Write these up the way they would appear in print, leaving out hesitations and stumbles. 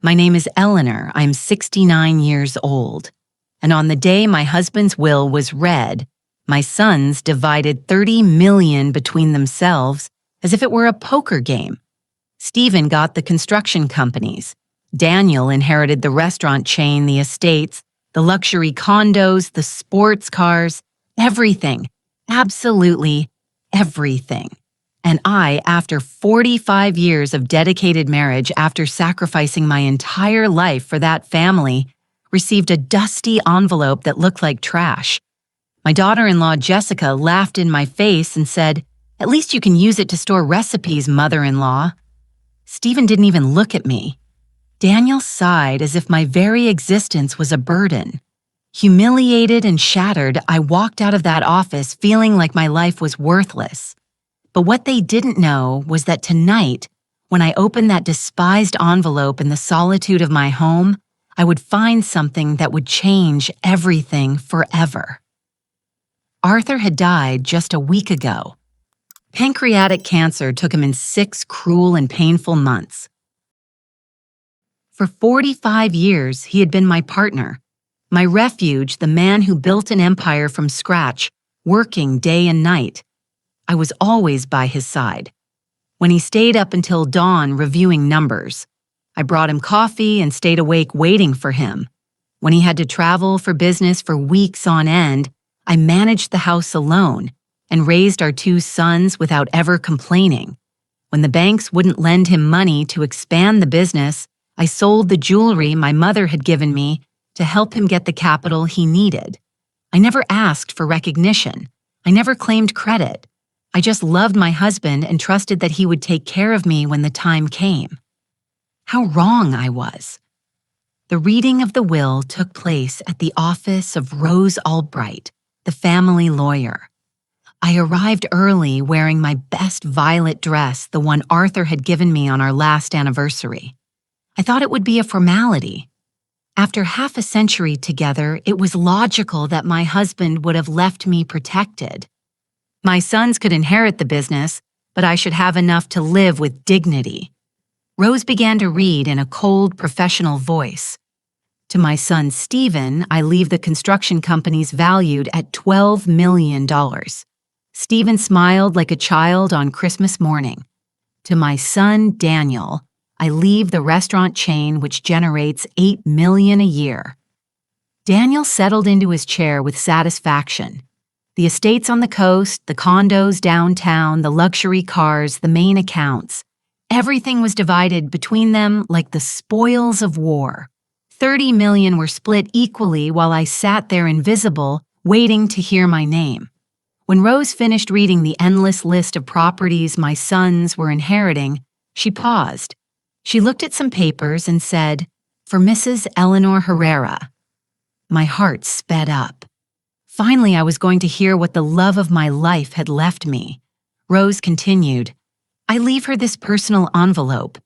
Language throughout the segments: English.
My name is Eleanor. I'm 69 years old. And on the day my husband's will was read, my sons divided $30 million between themselves as if it were a poker game. Stephen got the construction companies. Daniel inherited the restaurant chain, the estates, the luxury condos, the sports cars, everything, absolutely everything. And I, after 45 years of dedicated marriage, after sacrificing my entire life for that family, received a dusty envelope that looked like trash. My daughter-in-law, Jessica, laughed in my face and said, "At least you can use it to store recipes, mother-in-law." Stephen didn't even look at me. Daniel sighed as if my very existence was a burden. Humiliated and shattered, I walked out of that office feeling like my life was worthless. But what they didn't know was that tonight, when I opened that despised envelope in the solitude of my home, I would find something that would change everything forever. Arthur had died just a week ago. Pancreatic cancer took him in 6 cruel and painful months. For 45 years, he had been my partner, my refuge, the man who built an empire from scratch, working day and night. I was always by his side. When he stayed up until dawn reviewing numbers, I brought him coffee and stayed awake waiting for him. When he had to travel for business for weeks on end, I managed the house alone and raised our 2 sons without ever complaining. When the banks wouldn't lend him money to expand the business, I sold the jewelry my mother had given me to help him get the capital he needed. I never asked for recognition. I never claimed credit. I just loved my husband and trusted that he would take care of me when the time came. How wrong I was. The reading of the will took place at the office of Rose Albright, the family lawyer. I arrived early wearing my best violet dress, the one Arthur had given me on our last anniversary. I thought it would be a formality. After half a century together, it was logical that my husband would have left me protected. My sons could inherit the business, but I should have enough to live with dignity. Rose began to read in a cold, professional voice. To my son, Stephen, I leave the construction companies valued at $12 million. Stephen smiled like a child on Christmas morning. To my son, Daniel, I leave the restaurant chain which generates $8 million a year. Daniel settled into his chair with satisfaction. The estates on the coast, the condos downtown, the luxury cars, the main accounts. Everything was divided between them like the spoils of war. $30 million were split equally while I sat there invisible, waiting to hear my name. When Rose finished reading the endless list of properties my sons were inheriting, she paused. She looked at some papers and said, "For Mrs. Eleanor Herrera." My heart sped up. Finally, I was going to hear what the love of my life had left me. Rose continued, "I leave her this personal envelope."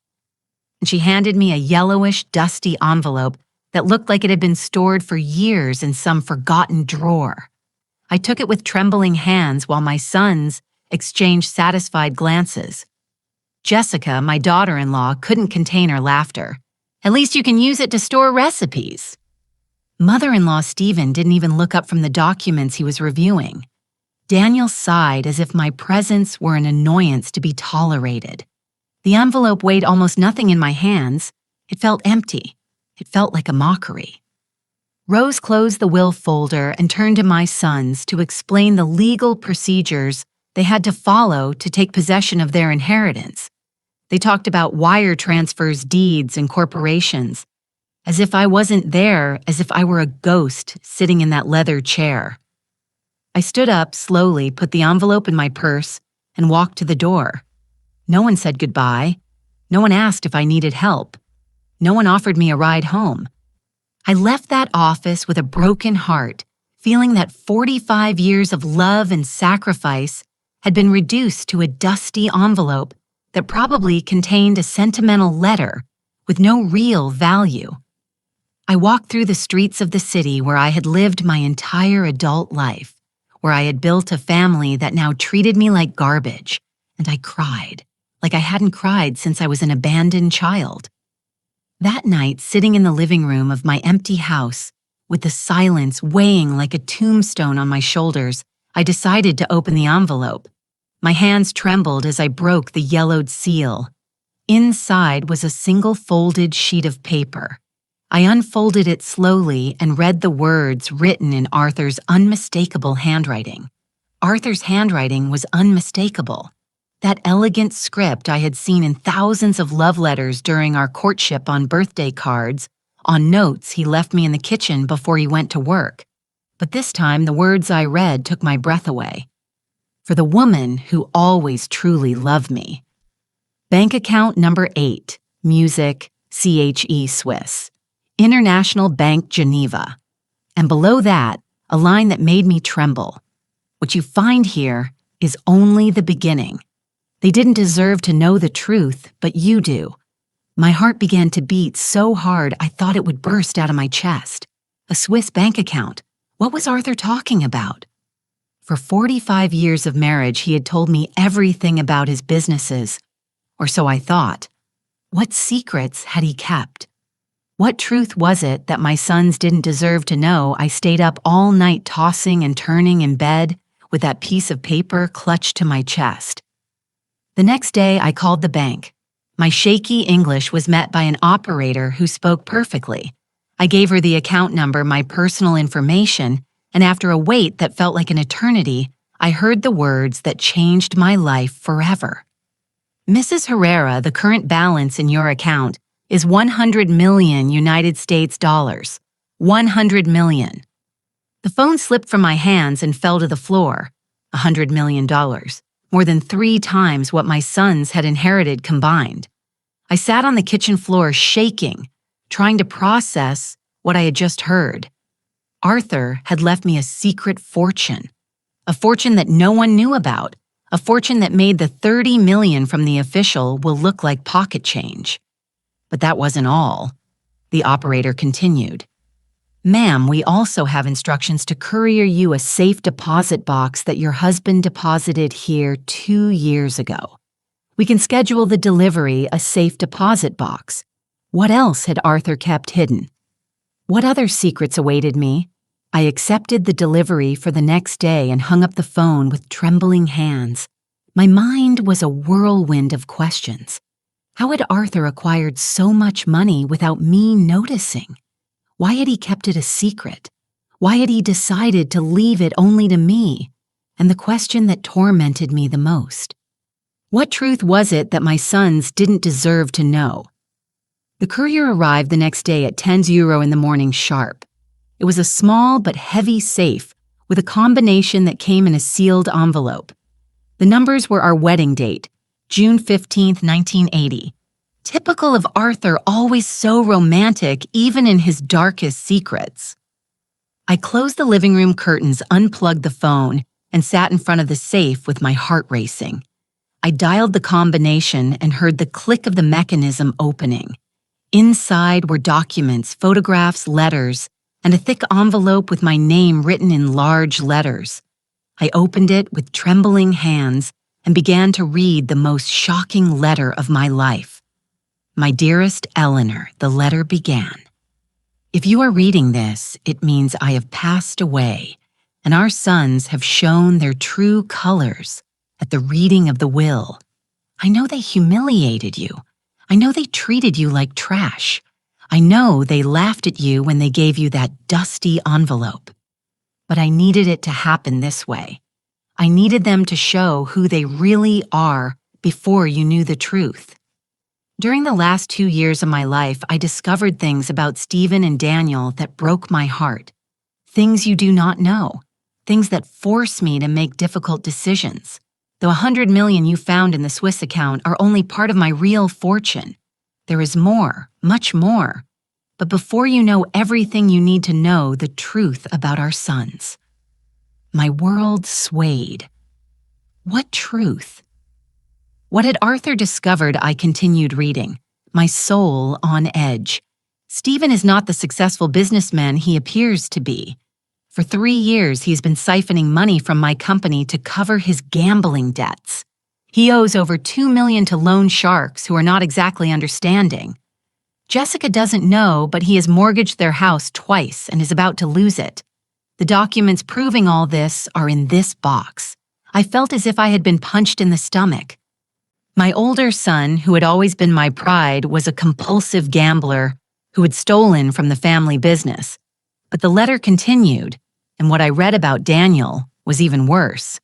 And she handed me a yellowish, dusty envelope that looked like it had been stored for years in some forgotten drawer. I took it with trembling hands while my sons exchanged satisfied glances. Jessica, my daughter-in-law, couldn't contain her laughter. "At least you can use it to store recipes." Mother-in-law Stephen didn't even look up from the documents he was reviewing. Daniel sighed as if my presence were an annoyance to be tolerated. The envelope weighed almost nothing in my hands. It felt empty. It felt like a mockery. Rose closed the will folder and turned to my sons to explain the legal procedures they had to follow to take possession of their inheritance. They talked about wire transfers, deeds, and corporations, as if I wasn't there, as if I were a ghost sitting in that leather chair. I stood up slowly, put the envelope in my purse, and walked to the door. No one said goodbye. No one asked if I needed help. No one offered me a ride home. I left that office with a broken heart, feeling that 45 years of love and sacrifice had been reduced to a dusty envelope that probably contained a sentimental letter with no real value. I walked through the streets of the city where I had lived my entire adult life, where I had built a family that now treated me like garbage, and I cried, like I hadn't cried since I was an abandoned child. That night, sitting in the living room of my empty house, with the silence weighing like a tombstone on my shoulders, I decided to open the envelope. My hands trembled as I broke the yellowed seal. Inside was a single folded sheet of paper. I unfolded it slowly and read the words written in Arthur's unmistakable handwriting. Arthur's handwriting was unmistakable. That elegant script I had seen in thousands of love letters during our courtship, on birthday cards, on notes he left me in the kitchen before he went to work. But this time the words I read took my breath away. For the woman who always truly loved me. Bank account number 8, Music, CHE Swiss. International Bank Geneva. And below that, a line that made me tremble. What you find here is only the beginning. They didn't deserve to know the truth, but you do. My heart began to beat so hard I thought it would burst out of my chest. A Swiss bank account. What was Arthur talking about? For 45 years of marriage, he had told me everything about his businesses, or so I thought. What secrets had he kept? What truth was it that my sons didn't deserve to know I stayed up all night tossing and turning in bed with that piece of paper clutched to my chest? The next day, I called the bank. My shaky English was met by an operator who spoke perfectly. I gave her the account number, my personal information, and after a wait that felt like an eternity, I heard the words that changed my life forever. Mrs. Herrera, the current balance in your account is 100 million United States dollars. 100 million. The phone slipped from my hands and fell to the floor. $100 million. More than 3 times what my sons had inherited combined. I sat on the kitchen floor shaking, trying to process what I had just heard. Arthur had left me a secret fortune. A fortune that no one knew about. A fortune that made the 30 million from the official will look like pocket change. But that wasn't all. The operator continued. Ma'am, we also have instructions to courier you a safe deposit box that your husband deposited here 2 years ago. We can schedule the delivery a safe deposit box. What else had Arthur kept hidden? What other secrets awaited me? I accepted the delivery for the next day and hung up the phone with trembling hands. My mind was a whirlwind of questions. How had Arthur acquired so much money without me noticing? Why had he kept it a secret? Why had he decided to leave it only to me? And the question that tormented me the most. What truth was it that my sons didn't deserve to know? The courier arrived the next day at 10 euro in the morning sharp. It was a small but heavy safe with a combination that came in a sealed envelope. The numbers were our wedding date, June 15, 1980. Typical of Arthur, always so romantic, even in his darkest secrets. I closed the living room curtains, unplugged the phone, and sat in front of the safe with my heart racing. I dialed the combination and heard the click of the mechanism opening. Inside were documents, photographs, letters, and a thick envelope with my name written in large letters. I opened it with trembling hands and began to read the most shocking letter of my life. My dearest Eleanor, the letter began. If you are reading this, it means I have passed away, and our sons have shown their true colors at the reading of the will. I know they humiliated you. I know they treated you like trash. I know they laughed at you when they gave you that dusty envelope. But I needed it to happen this way. I needed them to show who they really are before you knew the truth. During the last 2 years of my life, I discovered things about Stephen and Daniel that broke my heart. Things you do not know. Things that force me to make difficult decisions. The 100 million you found in the Swiss account are only part of my real fortune. There is more, much more. But before you know everything, you need to know the truth about our sons. My world swayed. What truth? What had Arthur discovered? I continued reading, my soul on edge. Stephen is not the successful businessman he appears to be. For 3 years, he's been siphoning money from my company to cover his gambling debts. He owes over 2 million to loan sharks who are not exactly understanding. Jessica doesn't know, but he has mortgaged their house twice and is about to lose it. The documents proving all this are in this box. I felt as if I had been punched in the stomach. My older son, who had always been my pride, was a compulsive gambler who had stolen from the family business. But the letter continued, and what I read about Daniel was even worse.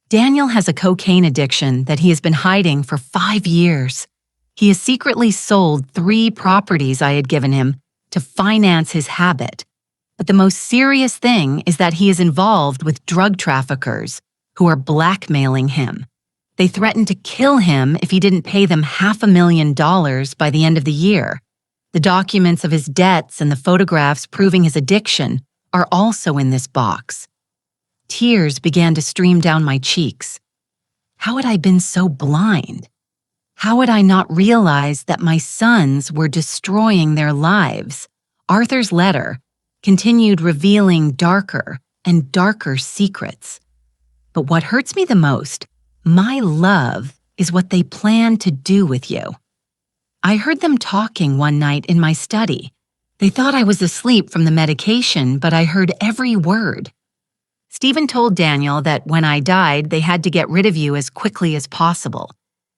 Daniel has a cocaine addiction that he has been hiding for 5 years. He has secretly sold 3 properties I had given him to finance his habit. But the most serious thing is that he is involved with drug traffickers who are blackmailing him. They threatened to kill him if he didn't pay them $500,000 by the end of the year. The documents of his debts and the photographs proving his addiction are also in this box. Tears began to stream down my cheeks. How had I been so blind? How had I not realized that my sons were destroying their lives? Arthur's letter continued revealing darker and darker secrets. But what hurts me the most, my love, is what they plan to do with you. I heard them talking one night in my study. They thought I was asleep from the medication, but I heard every word. Stephen told Daniel that when I died, they had to get rid of you as quickly as possible.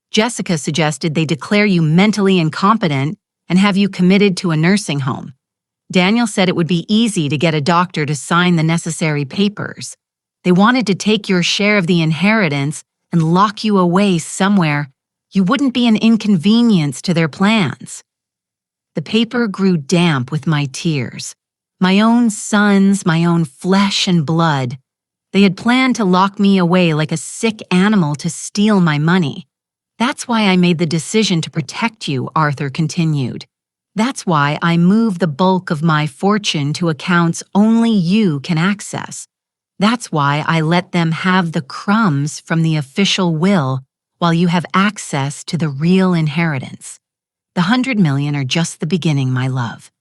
Jessica suggested they declare you mentally incompetent and have you committed to a nursing home. Daniel said it would be easy to get a doctor to sign the necessary papers. They wanted to take your share of the inheritance and lock you away somewhere you wouldn't be an inconvenience to their plans. The paper grew damp with my tears. My own sons, my own flesh and blood. They had planned to lock me away like a sick animal to steal my money. That's why I made the decision to protect you, Arthur continued. That's why I moved the bulk of my fortune to accounts only you can access. That's why I let them have the crumbs from the official will while you have access to the real inheritance. The 100 million are just the beginning, my love.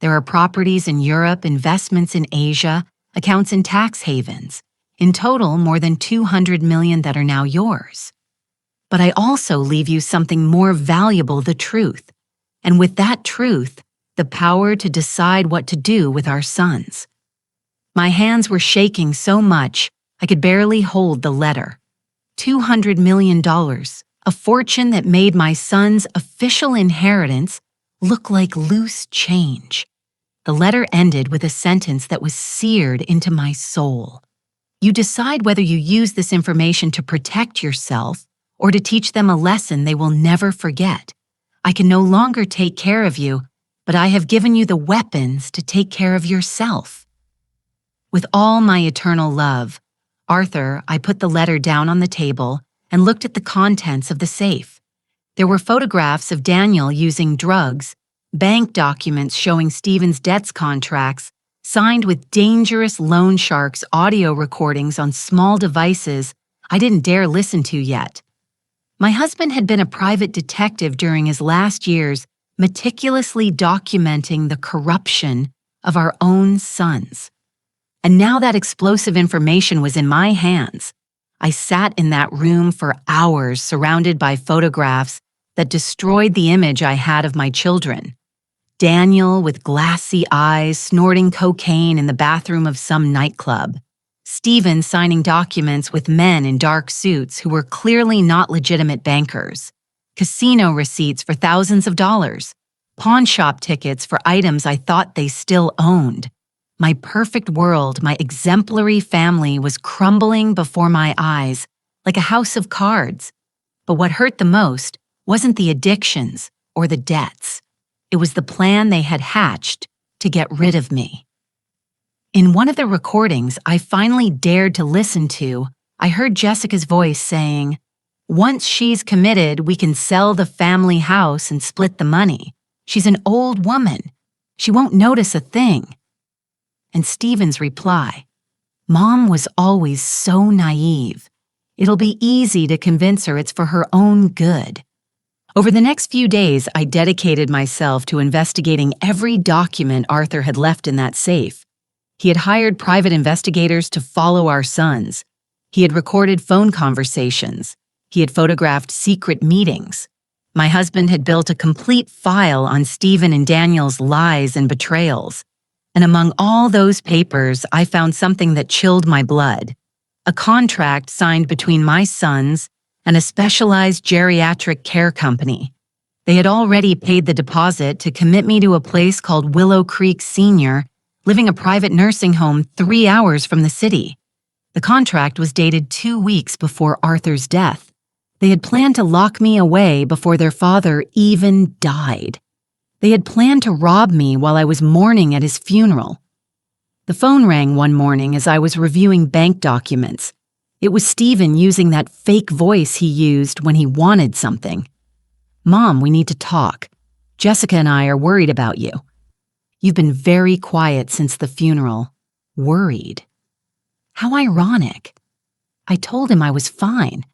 There are properties in Europe, investments in Asia, accounts in tax havens. In total, more than 200 million that are now yours. But I also leave you something more valuable, the truth. And with that truth, the power to decide what to do with our sons. My hands were shaking so much, I could barely hold the letter. $200 million, a fortune that made my son's official inheritance look like loose change. The letter ended with a sentence that was seared into my soul. You decide whether you use this information to protect yourself or to teach them a lesson they will never forget. I can no longer take care of you, but I have given you the weapons to take care of yourself. With all my eternal love, Arthur, I put the letter down on the table and looked at the contents of the safe. There were photographs of Daniel using drugs, bank documents showing Stephen's debts contracts, signed with dangerous loan sharks audio recordings on small devices I didn't dare listen to yet. My husband had been a private detective during his last years, meticulously documenting the corruption of our own sons. And now that explosive information was in my hands. I sat in that room for hours surrounded by photographs that destroyed the image I had of my children. Daniel with glassy eyes snorting cocaine in the bathroom of some nightclub. Stephen signing documents with men in dark suits who were clearly not legitimate bankers. Casino receipts for thousands of dollars. Pawn shop tickets for items I thought they still owned. My perfect world, my exemplary family was crumbling before my eyes like a house of cards. But what hurt the most wasn't the addictions or the debts. It was the plan they had hatched to get rid of me. In one of the recordings I finally dared to listen to, I heard Jessica's voice saying, "Once she's committed, we can sell the family house and split the money. She's an old woman. She won't notice a thing." And Stephen's reply, "Mom was always so naive. It'll be easy to convince her it's for her own good." Over the next few days, I dedicated myself to investigating every document Arthur had left in that safe. He had hired private investigators to follow our sons. He had recorded phone conversations. He had photographed secret meetings. My husband had built a complete file on Stephen and Daniel's lies and betrayals. And among all those papers, I found something that chilled my blood. A contract signed between my sons and a specialized geriatric care company. They had already paid the deposit to commit me to a place called Willow Creek Senior, living a private nursing home 3 hours from the city. The contract was dated 2 weeks before Arthur's death. They had planned to lock me away before their father even died. They had planned to rob me while I was mourning at his funeral. The phone rang one morning as I was reviewing bank documents. It was Stephen using that fake voice he used when he wanted something. "Mom, we need to talk. Jessica and I are worried about you. You've been very quiet since the funeral. Worried." How ironic. I told him I was fine,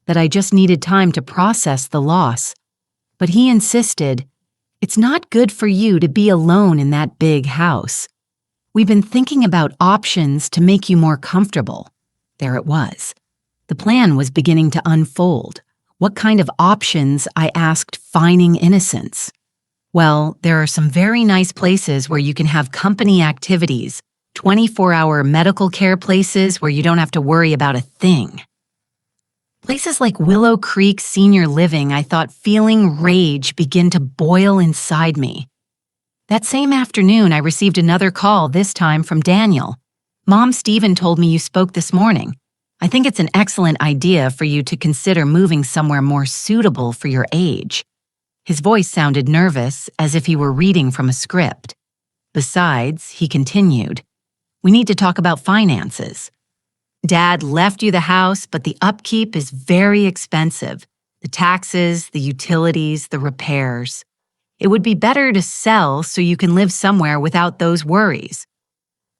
that I just needed time to process the loss. But he insisted, "It's not good for you to be alone in that big house. We've been thinking about options to make you more comfortable." There it was. The plan was beginning to unfold. What kind of options, I asked, feigning innocence? Well, there are some very nice places where you can have company activities, 24-hour medical care places where you don't have to worry about a thing. Places like Willow Creek Senior Living, I thought, feeling rage begin to boil inside me. That same afternoon, I received another call, this time from Daniel. "Mom, Stephen told me you spoke this morning. I think it's an excellent idea for you to consider moving somewhere more suitable for your age." His voice sounded nervous, as if he were reading from a script. "Besides," he continued, "we need to talk about finances. Dad left you the house, but the upkeep is very expensive. The taxes, the utilities, the repairs. It would be better to sell so you can live somewhere without those worries."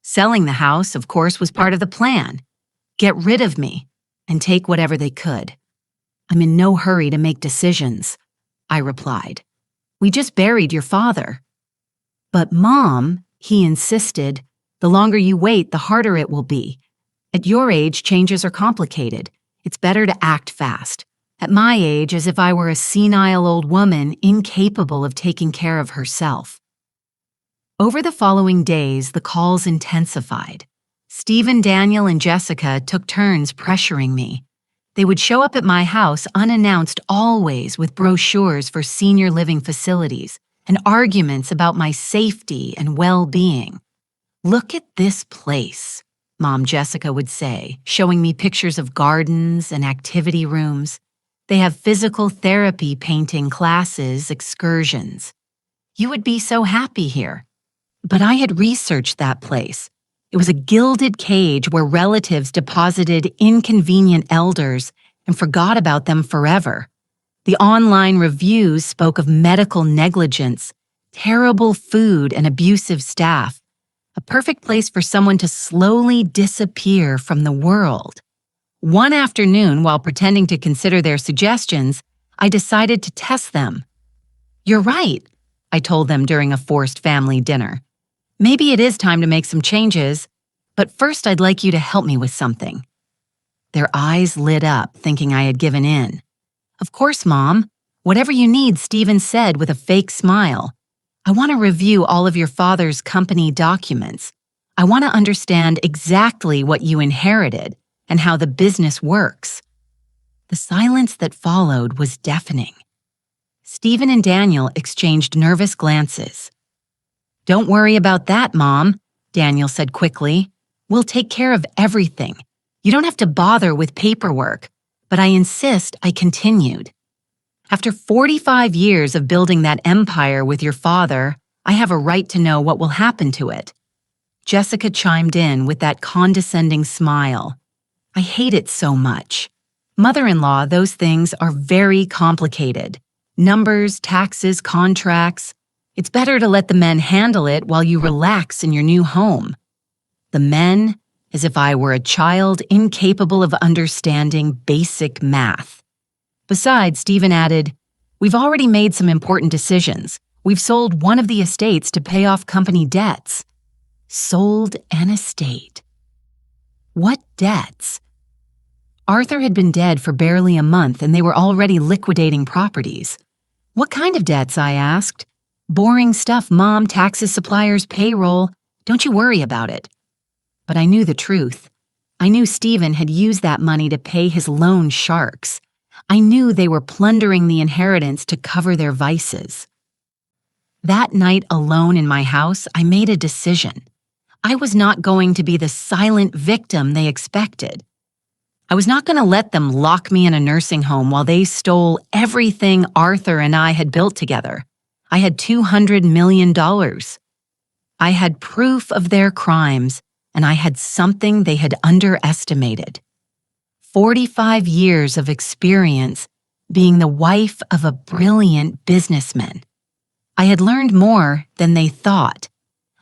Selling the house, of course, was part of the plan. Get rid of me and take whatever they could. "I'm in no hurry to make decisions," I replied. "We just buried your father." "But Mom," he insisted, "the longer you wait, the harder it will be. At your age, changes are complicated. It's better to act fast. At my age, as if I were a senile old woman incapable of taking care of herself." Over the following days, the calls intensified. Stephen, Daniel, and Jessica took turns pressuring me. They would show up at my house unannounced, always with brochures for senior living facilities and arguments about my safety and well-being. "Look at this place," Mom Jessica would say, showing me pictures of gardens and activity rooms. "They have physical therapy, painting classes, excursions. You would be so happy here." But I had researched that place. It was a gilded cage where relatives deposited inconvenient elders and forgot about them forever. The online reviews spoke of medical negligence, terrible food, and abusive staff. A perfect place for someone to slowly disappear from the world. One afternoon, while pretending to consider their suggestions, I decided to test them. "You're right," I told them during a forced family dinner. "Maybe it is time to make some changes, but first I'd like you to help me with something." Their eyes lit up, thinking I had given in. "Of course, Mom. Whatever you need," Stephen said with a fake smile. "I want to review all of your father's company documents. I want to understand exactly what you inherited and how the business works." The silence that followed was deafening. Stephen and Daniel exchanged nervous glances. "Don't worry about that, Mom," Daniel said quickly. "We'll take care of everything. You don't have to bother with paperwork." But I insist, I continued. "After 45 years of building that empire with your father, I have a right to know what will happen to it." Jessica chimed in with that condescending smile. "I hate it so much. Mother-in-law, those things are very complicated. Numbers, taxes, contracts. It's better to let the men handle it while you relax in your new home." The men, as if I were a child incapable of understanding basic math. Besides, Stephen added, "We've already made some important decisions. We've sold one of the estates to pay off company debts." Sold an estate. What debts? Arthur had been dead for barely a month and they were already liquidating properties. What kind of debts? I asked. Boring stuff, Mom, taxes, suppliers, payroll. Don't you worry about it. But I knew the truth. I knew Stephen had used that money to pay his loan sharks. I knew they were plundering the inheritance to cover their vices. That night alone in my house, I made a decision. I was not going to be the silent victim they expected. I was not going to let them lock me in a nursing home while they stole everything Arthur and I had built together. I had $200 million. I had proof of their crimes, and I had something they had underestimated. 45 years of experience being the wife of a brilliant businessman. I had learned more than they thought.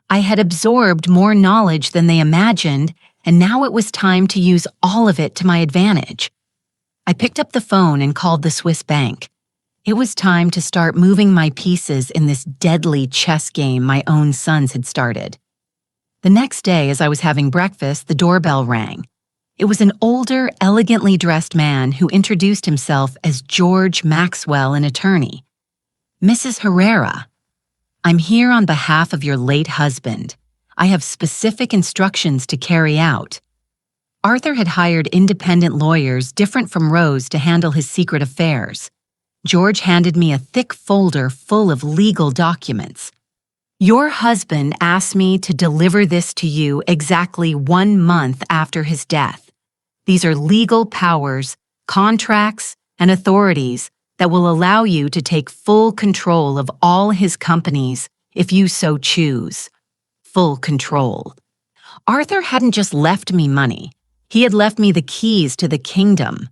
I had absorbed more knowledge than they imagined, and now it was time to use all of it to my advantage. I picked up the phone and called the Swiss bank. It was time to start moving my pieces in this deadly chess game my own sons had started. The next day, as I was having breakfast, the doorbell rang. It was an older, elegantly dressed man who introduced himself as George Maxwell, an attorney. Mrs. Herrera, I'm here on behalf of your late husband. I have specific instructions to carry out. Arthur had hired independent lawyers different from Rose to handle his secret affairs. George handed me a thick folder full of legal documents. Your husband asked me to deliver this to you exactly 1 month after his death. These are legal powers, contracts, and authorities that will allow you to take full control of all his companies if you so choose. Full control. Arthur hadn't just left me money. He had left me the keys to the kingdom.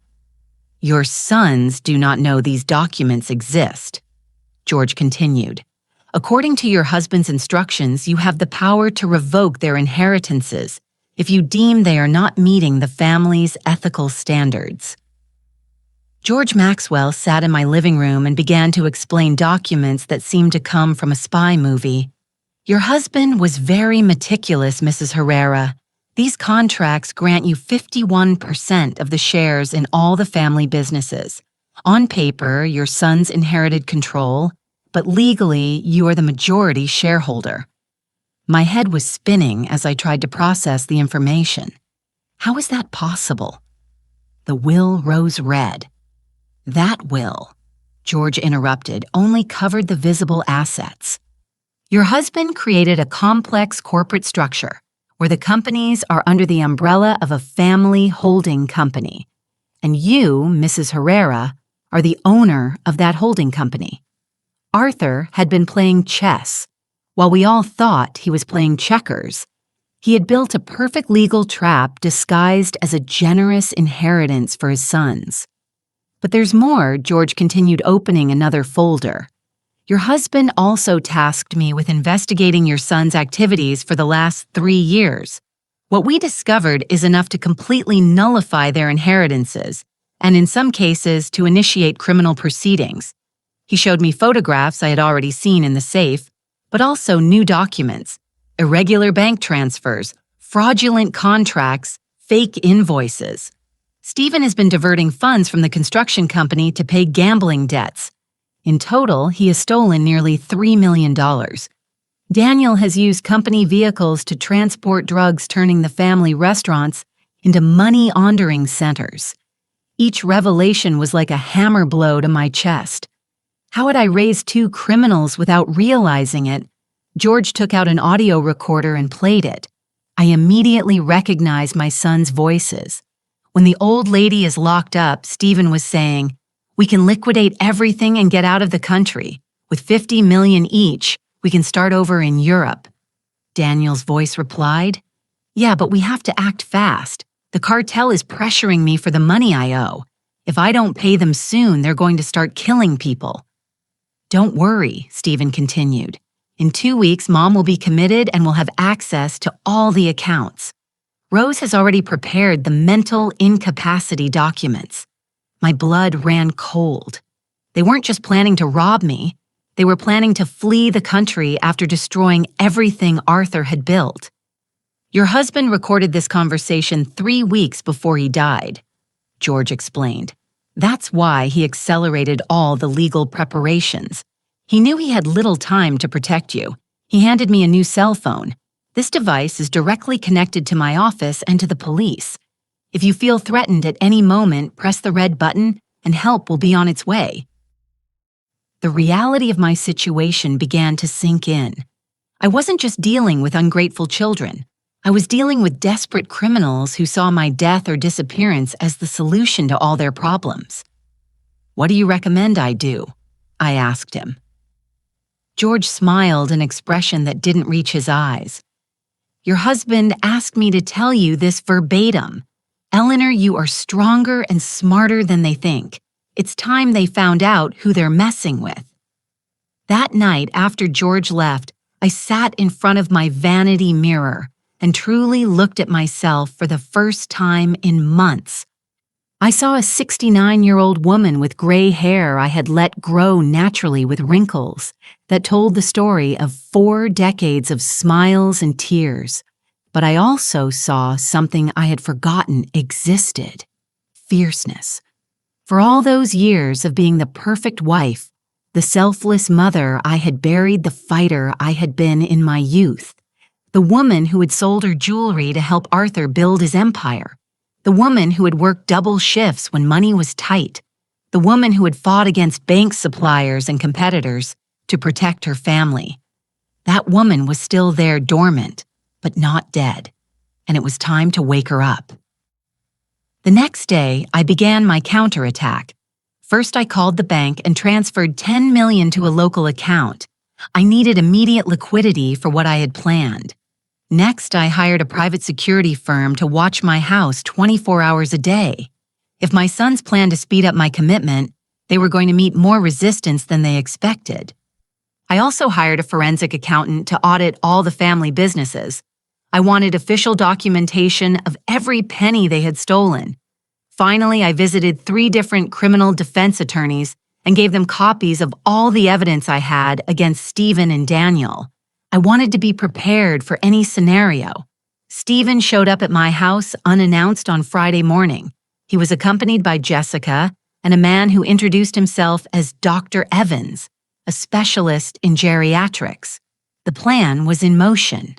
Your sons do not know these documents exist. George continued. According to your husband's instructions, you have the power to revoke their inheritances if you deem they are not meeting the family's ethical standards. George Maxwell sat in my living room and began to explain documents that seemed to come from a spy movie. Your husband was very meticulous, Mrs. Herrera. These contracts grant you 51% of the shares in all the family businesses. On paper, your sons inherited control, but legally, you are the majority shareholder. My head was spinning as I tried to process the information. How is that possible? The will rose red. That will, George interrupted, only covered the visible assets. Your husband created a complex corporate structure where the companies are under the umbrella of a family holding company, and you, Mrs. Herrera, are the owner of that holding company. Arthur had been playing chess, while we all thought he was playing checkers. He had built a perfect legal trap disguised as a generous inheritance for his sons. But there's more, George continued, opening another folder. Your husband also tasked me with investigating your son's activities for the last 3 years. What we discovered is enough to completely nullify their inheritances, and in some cases to initiate criminal proceedings. He showed me photographs I had already seen in the safe, but also new documents, irregular bank transfers, fraudulent contracts, fake invoices. Stephen has been diverting funds from the construction company to pay gambling debts. In total, he has stolen nearly $3 million. Daniel has used company vehicles to transport drugs, turning the family restaurants into money-laundering centers. Each revelation was like a hammer blow to my chest. How had I raised 2 criminals without realizing it? George took out an audio recorder and played it. I immediately recognized my son's voices. When the old lady is locked up, Stephen was saying, "We can liquidate everything and get out of the country. With 50 million each, we can start over in Europe." Daniel's voice replied, "Yeah, but we have to act fast. The cartel is pressuring me for the money I owe. If I don't pay them soon, they're going to start killing people." "Don't worry," Stephen continued. "In 2 weeks, Mom will be committed and will have access to all the accounts. Rose has already prepared the mental incapacity documents." My blood ran cold. They weren't just planning to rob me. They were planning to flee the country after destroying everything Arthur had built. Your husband recorded this conversation 3 weeks before he died, George explained. That's why he accelerated all the legal preparations. He knew he had little time to protect you. He handed me a new cell phone. This device is directly connected to my office and to the police. If you feel threatened at any moment, press the red button and help will be on its way. The reality of my situation began to sink in. I wasn't just dealing with ungrateful children. I was dealing with desperate criminals who saw my death or disappearance as the solution to all their problems. "What do you recommend I do?" I asked him. George smiled, an expression that didn't reach his eyes. "Your husband asked me to tell you this verbatim. Eleanor, you are stronger and smarter than they think. It's time they found out who they're messing with." That night, after George left, I sat in front of my vanity mirror and truly looked at myself for the first time in months. I saw a 69-year-old woman with gray hair I had let grow naturally with wrinkles that told the story of 4 decades of smiles and tears. But I also saw something I had forgotten existed: fierceness. For all those years of being the perfect wife, the selfless mother, I had buried the fighter I had been in my youth. The woman who had sold her jewelry to help Arthur build his empire. The woman who had worked double shifts when money was tight. The woman who had fought against bank suppliers and competitors to protect her family. That woman was still there, dormant, but not dead, and it was time to wake her up. The next day, I began my counterattack. First, I called the bank and transferred $10 million to a local account. I needed immediate liquidity for what I had planned. Next, I hired a private security firm to watch my house 24 hours a day. If my sons planned to speed up my commitment, they were going to meet more resistance than they expected. I also hired a forensic accountant to audit all the family businesses. I wanted official documentation of every penny they had stolen. Finally, I visited 3 different criminal defense attorneys and gave them copies of all the evidence I had against Stephen and Daniel. I wanted to be prepared for any scenario. Stephen showed up at my house unannounced on Friday morning. He was accompanied by Jessica and a man who introduced himself as Dr. Evans, a specialist in geriatrics. The plan was in motion.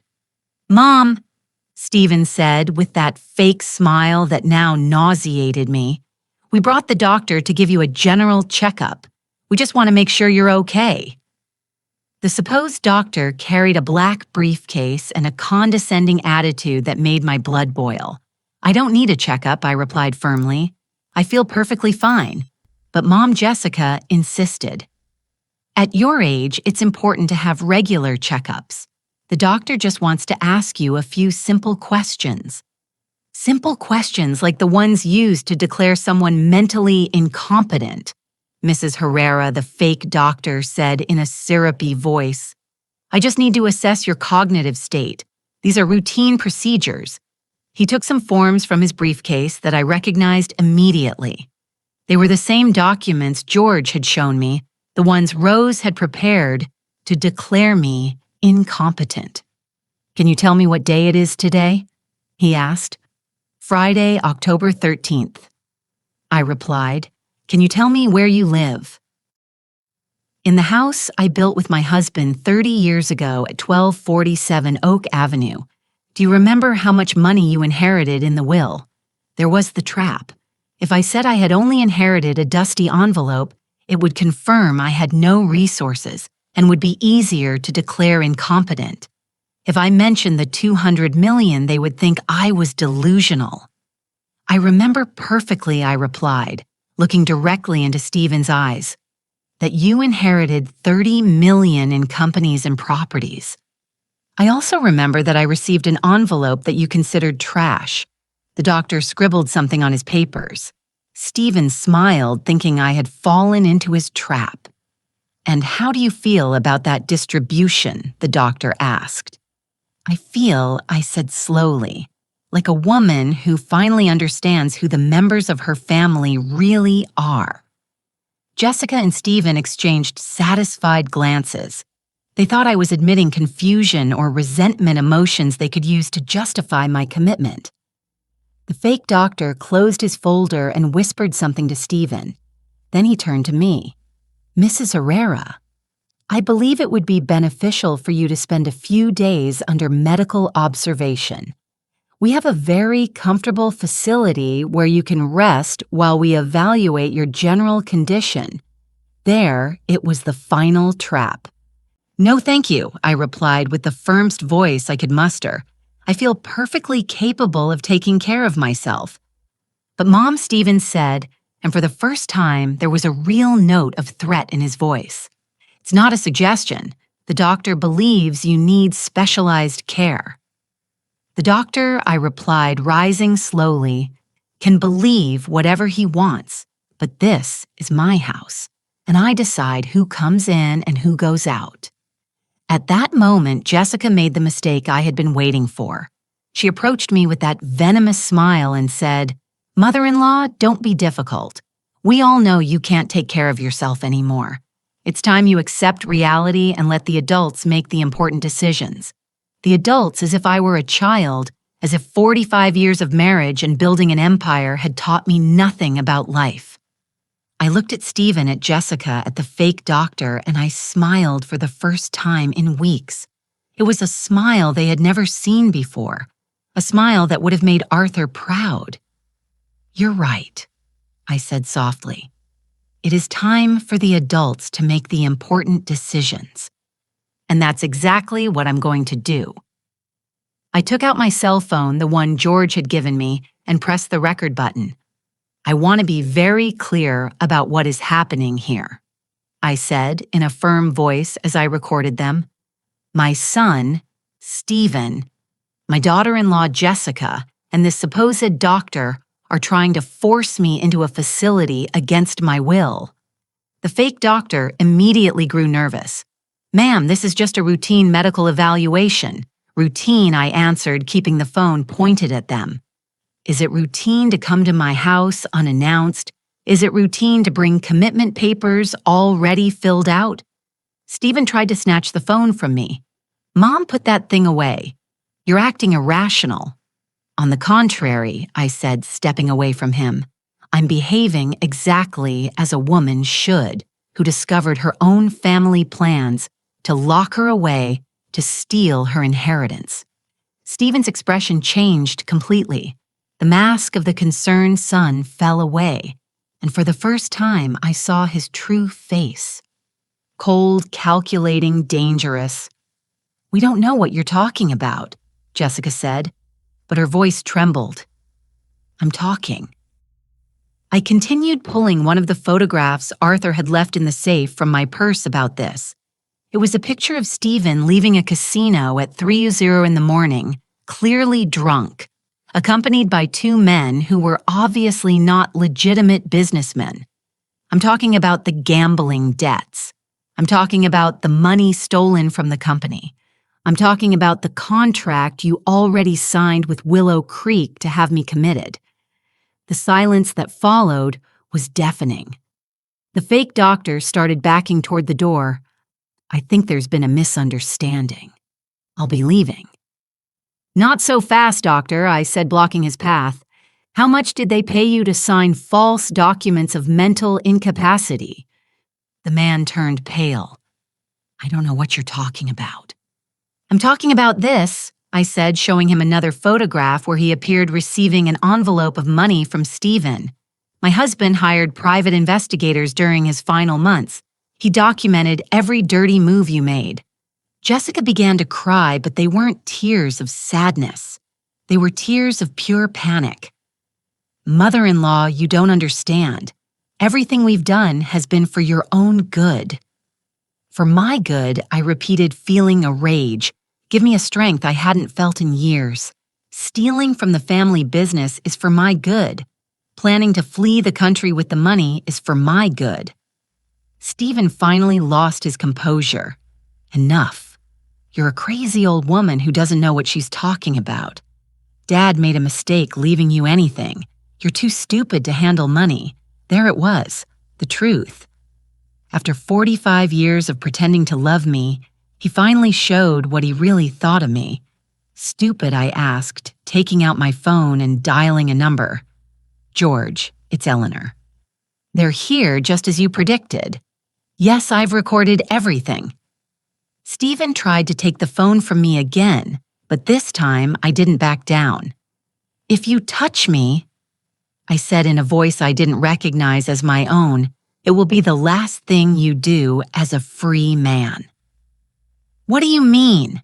"Mom," Stephen said with that fake smile that now nauseated me, "we brought the doctor to give you a general checkup. We just want to make sure you're okay." The supposed doctor carried a black briefcase and a condescending attitude that made my blood boil. "I don't need a checkup," I replied firmly. "I feel perfectly fine." But Mom Jessica insisted. "At your age, it's important to have regular checkups. The doctor just wants to ask you a few simple questions." Simple questions like the ones used to declare someone mentally incompetent, Mrs. Herrera, the fake doctor, said in a syrupy voice. "I just need to assess your cognitive state. These are routine procedures." He took some forms from his briefcase that I recognized immediately. They were the same documents George had shown me, the ones Rose had prepared to declare me incompetent. "Can you tell me what day it is today?" he asked. "Friday, October 13th. I replied. "Can you tell me where you live?" "In the house I built with my husband 30 years ago at 1247 Oak Avenue. Do you remember how much money you inherited in the will? There was the trap. If I said I had only inherited a dusty envelope, it would confirm I had no resources and would be easier to declare incompetent. If I mentioned the $200 million, they would think I was delusional." "I remember perfectly," I replied, looking directly into Stephen's eyes, "that you inherited $30 million in companies and properties. I also remember that I received an envelope that you considered trash." The doctor scribbled something on his papers. Stephen smiled, thinking I had fallen into his trap. "And how do you feel about that distribution?" the doctor asked. "I feel," I said slowly, "like a woman who finally understands who the members of her family really are." Jessica and Stephen exchanged satisfied glances. They thought I was admitting confusion or resentment, emotions they could use to justify my commitment. The fake doctor closed his folder and whispered something to Stephen. Then he turned to me. "Mrs. Herrera, I believe it would be beneficial for you to spend a few days under medical observation. We have a very comfortable facility where you can rest while we evaluate your general condition." There, it was the final trap. "No, thank you," I replied with the firmest voice I could muster. "I feel perfectly capable of taking care of myself." But Mom Stevens said, and for the first time, there was a real note of threat in his voice, "It's not a suggestion. The doctor believes you need specialized care." "The doctor," I replied, rising slowly, "can believe whatever he wants, but this is my house, and I decide who comes in and who goes out." At that moment, Jessica made the mistake I had been waiting for. She approached me with that venomous smile and said, "Mother-in-law, don't be difficult. We all know you can't take care of yourself anymore. It's time you accept reality and let the adults make the important decisions. The adults as if I were a child, as if 45 years of marriage and building an empire had taught me nothing about life." I looked at Stephen, at Jessica, at the fake doctor, and I smiled for the first time in weeks. It was a smile they had never seen before, a smile that would have made Arthur proud. "You're right," I said softly. "It is time for the adults to make the important decisions. And that's exactly what I'm going to do." I took out my cell phone, the one George had given me, and pressed the record button. "I want to be very clear about what is happening here," I said in a firm voice as I recorded them. "My son, Stephen, my daughter-in-law, Jessica, and this supposed doctor are trying to force me into a facility against my will." The fake doctor immediately grew nervous. "Ma'am, this is just a routine medical evaluation." "Routine," I answered, keeping the phone pointed at them. "Is it routine to come to my house unannounced? Is it routine to bring commitment papers already filled out?" Stephen tried to snatch the phone from me. "Mom, put that thing away. You're acting irrational." "On the contrary," I said, stepping away from him, "I'm behaving exactly as a woman should, who discovered her own family plans to lock her away, to steal her inheritance." Stephen's expression changed completely. The mask of the concerned son fell away, and for the first time I saw his true face. Cold, calculating, dangerous. "We don't know what you're talking about," Jessica said, but her voice trembled. "I'm talking." I continued pulling one of the photographs Arthur had left in the safe from my purse about this. It was a picture of Stephen leaving a casino at 3:00 in the morning, clearly drunk, accompanied by two men who were obviously not legitimate businessmen. I'm talking about the gambling debts. I'm talking about the money stolen from the company. I'm talking about the contract you already signed with Willow Creek to have me committed. The silence that followed was deafening. The fake doctor started backing toward the door. "I think there's been a misunderstanding. I'll be leaving." "Not so fast, doctor," I said, blocking his path. "How much did they pay you to sign false documents of mental incapacity?" The man turned pale. "I don't know what you're talking about." "I'm talking about this," I said, showing him another photograph where he appeared receiving an envelope of money from Stephen. "My husband hired private investigators during his final months. He documented every dirty move you made." Jessica began to cry, but they weren't tears of sadness. They were tears of pure panic. "Mother-in-law, you don't understand. Everything we've done has been for your own good." "For my good," I repeated, feeling a rage. "Give me a strength I hadn't felt in years. Stealing from the family business is for my good. Planning to flee the country with the money is for my good." Stephen finally lost his composure. "Enough. You're a crazy old woman who doesn't know what she's talking about. Dad made a mistake leaving you anything. You're too stupid to handle money." There it was, the truth. After 45 years of pretending to love me, he finally showed what he really thought of me. Stupid, I asked, taking out my phone and dialing a number. George, it's Eleanor. They're here just as you predicted. Yes, I've recorded everything. Stephen tried to take the phone from me again, but this time I didn't back down. If you touch me, I said in a voice I didn't recognize as my own, it will be the last thing you do as a free man. What do you mean?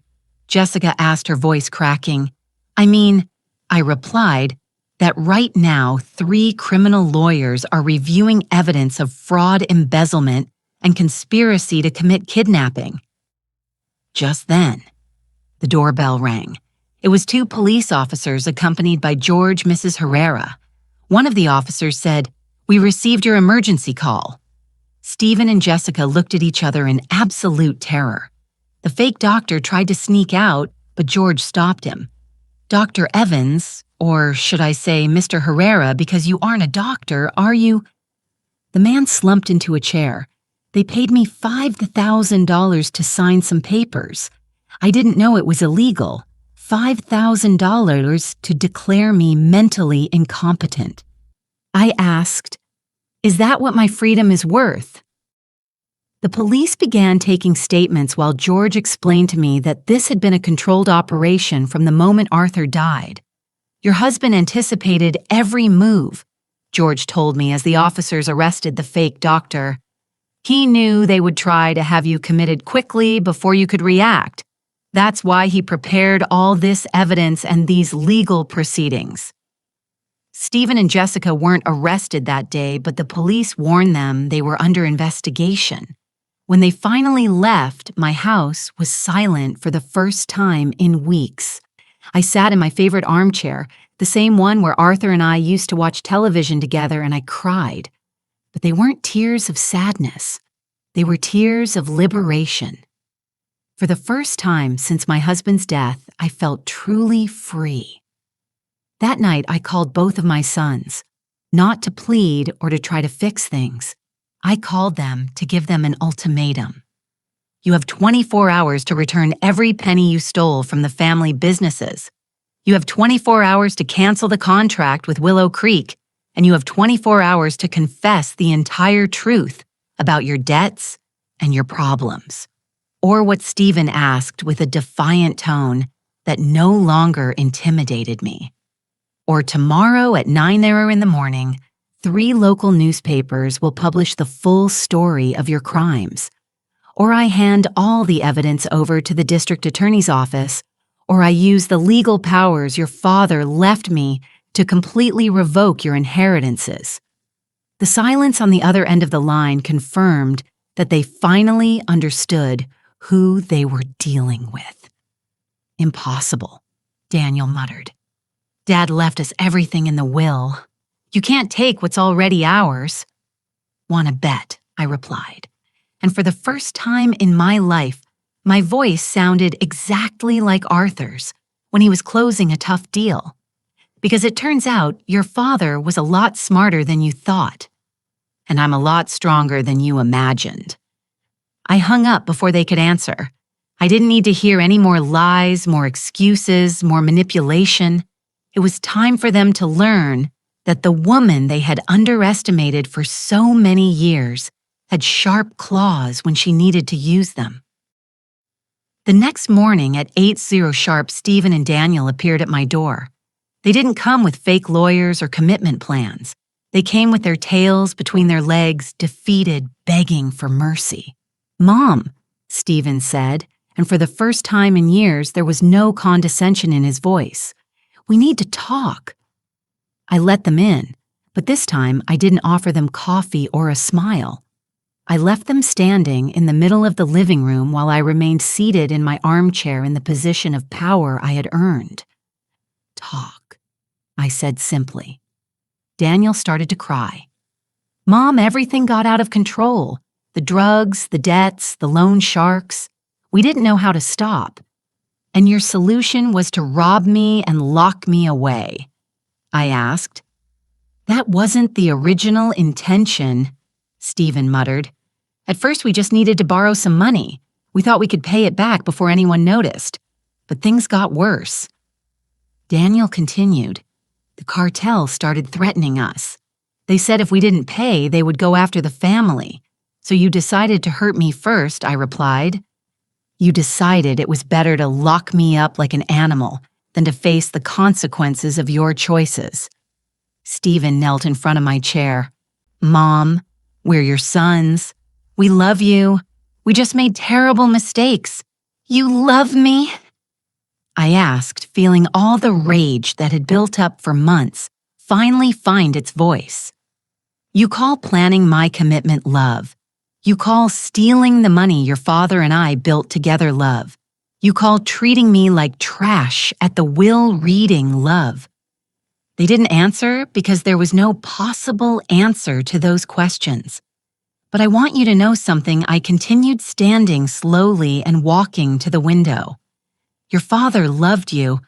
Jessica asked, her voice cracking. I replied, that right now 3 criminal lawyers are reviewing evidence of fraud, embezzlement, and conspiracy to commit kidnapping. Just then, the doorbell rang. It was 2 police officers accompanied by George, Mrs. Herrera. One of the officers said, "We received your emergency call." Stephen and Jessica looked at each other in absolute terror. The fake doctor tried to sneak out, but George stopped him. "Dr. Evans, or should I say Mr. Herrera, because you aren't a doctor, are you?" The man slumped into a chair. "They paid me $5,000 to sign some papers. I didn't know it was illegal. $5,000 to declare me mentally incompetent." I asked, "Is that what my freedom is worth?" The police began taking statements while George explained to me that this had been a controlled operation from the moment Arthur died. "Your husband anticipated every move," George told me as the officers arrested the fake doctor. "He knew they would try to have you committed quickly before you could react. That's why he prepared all this evidence and these legal proceedings." Stephen and Jessica weren't arrested that day, but the police warned them they were under investigation. When they finally left, my house was silent for the first time in weeks. I sat in my favorite armchair, the same one where Arthur and I used to watch television together, and I cried. But they weren't tears of sadness. They were tears of liberation. For the first time since my husband's death, I felt truly free. That night, I called both of my sons, not to plead or to try to fix things. I called them to give them an ultimatum. You have 24 hours to return every penny you stole from the family businesses. You have 24 hours to cancel the contract with Willow Creek, and you have 24 hours to confess the entire truth about your debts and your problems. Or what Stephen asked with a defiant tone that no longer intimidated me. Or tomorrow at 9 in the morning, 3 local newspapers will publish the full story of your crimes. Or I hand all the evidence over to the district attorney's office, or I use the legal powers your father left me to completely revoke your inheritances. The silence on the other end of the line confirmed that they finally understood who they were dealing with. "Impossible," Daniel muttered. "Dad left us everything in the will. You can't take what's already ours." "Want to bet," I replied. And for the first time in my life, my voice sounded exactly like Arthur's when he was closing a tough deal. Because it turns out your father was a lot smarter than you thought. And I'm a lot stronger than you imagined. I hung up before they could answer. I didn't need to hear any more lies, more excuses, more manipulation. It was time for them to learn that the woman they had underestimated for so many years had sharp claws when she needed to use them. The next morning at 8:00 sharp, Stephen and Daniel appeared at my door. They didn't come with fake lawyers or commitment plans. They came with their tails between their legs, defeated, begging for mercy. "Mom," Stephen said, and for the first time in years there was no condescension in his voice. "We need to talk." I let them in, but this time I didn't offer them coffee or a smile. I left them standing in the middle of the living room while I remained seated in my armchair in the position of power I had earned. "Talk," I said simply. Daniel started to cry. "Mom, everything got out of control. The drugs, the debts, the loan sharks. We didn't know how to stop. And your solution was to rob me and lock me away," I asked. "That wasn't the original intention," Stephen muttered. "At first we just needed to borrow some money. We thought we could pay it back before anyone noticed. but things got worse. Daniel continued. The cartel started threatening us. They said if we didn't pay, they would go after the family. So you decided to hurt me first, I replied. You decided it was better to lock me up like an animal than to face the consequences of your choices. Stephen knelt in front of my chair. Mom, we're your sons. We love you. We just made terrible mistakes. You love me? I asked, feeling all the rage that had built up for months finally find its voice. You call planning my commitment love. You call stealing the money your father and I built together love. You call treating me like trash at the will reading love. They didn't answer because there was no possible answer to those questions. But I want you to know something. I continued standing slowly and walking to the window. Your father loved you.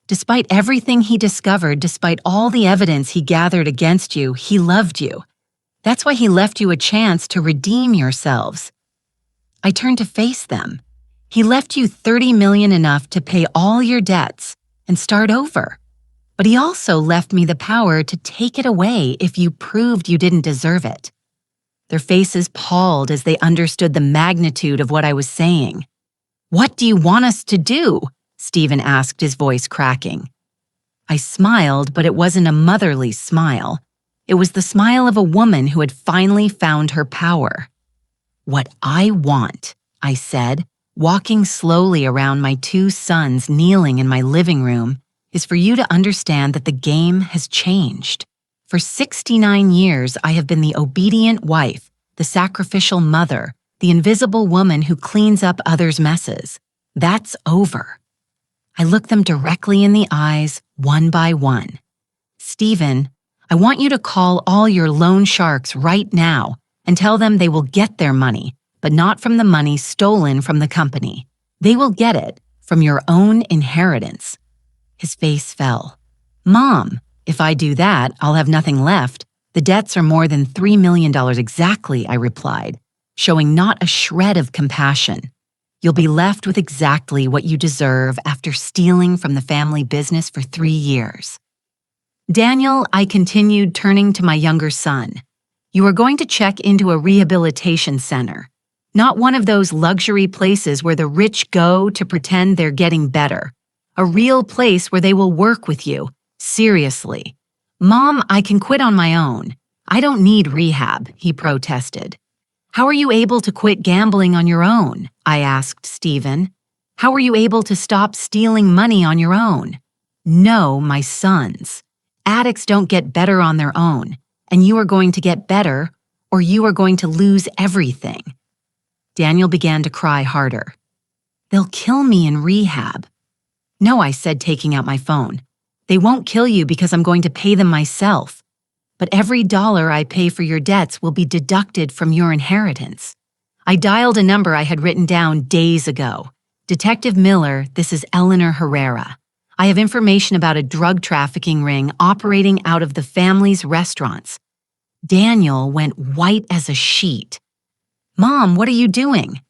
Despite everything he discovered, despite all the evidence he gathered against you, he loved you. That's why he left you a chance to redeem yourselves. I turned to face them. He left you $30 million enough to pay all your debts and start over. But he also left me the power to take it away if you proved you didn't deserve it. Their faces palled as they understood the magnitude of what I was saying. What do you want us to do? Stephen asked, his voice cracking. I smiled, but it wasn't a motherly smile. It was the smile of a woman who had finally found her power. What I want, I said, walking slowly around my two sons kneeling in my living room, is for you to understand that the game has changed. For 69 years, I have been the obedient wife, the sacrificial mother, the invisible woman who cleans up others' messes. That's over. I looked them directly in the eyes, one by one. Stephen, I want you to call all your loan sharks right now and tell them they will get their money, but not from the money stolen from the company. They will get it from your own inheritance. His face fell. Mom, if I do that, I'll have nothing left. The debts are more than $3 million exactly, I replied, showing not a shred of compassion. You'll be left with exactly what you deserve after stealing from the family business for 3 years. Daniel, I continued, turning to my younger son. You are going to check into a rehabilitation center, not one of those luxury places where the rich go to pretend they're getting better. A real place where they will work with you. Seriously. Mom, I can quit on my own. I don't need rehab, he protested. How are you able to quit gambling on your own? I asked Stephen. How are you able to stop stealing money on your own? No, my sons. Addicts don't get better on their own, and you are going to get better, or you are going to lose everything. Daniel began to cry harder. They'll kill me in rehab. No, I said, taking out my phone. They won't kill you because I'm going to pay them myself. But every dollar I pay for your debts will be deducted from your inheritance. I dialed a number I had written down days ago. Detective Miller, this is Eleanor Herrera. I have information about a drug trafficking ring operating out of the family's restaurants. Daniel went white as a sheet. Mom, what are you doing?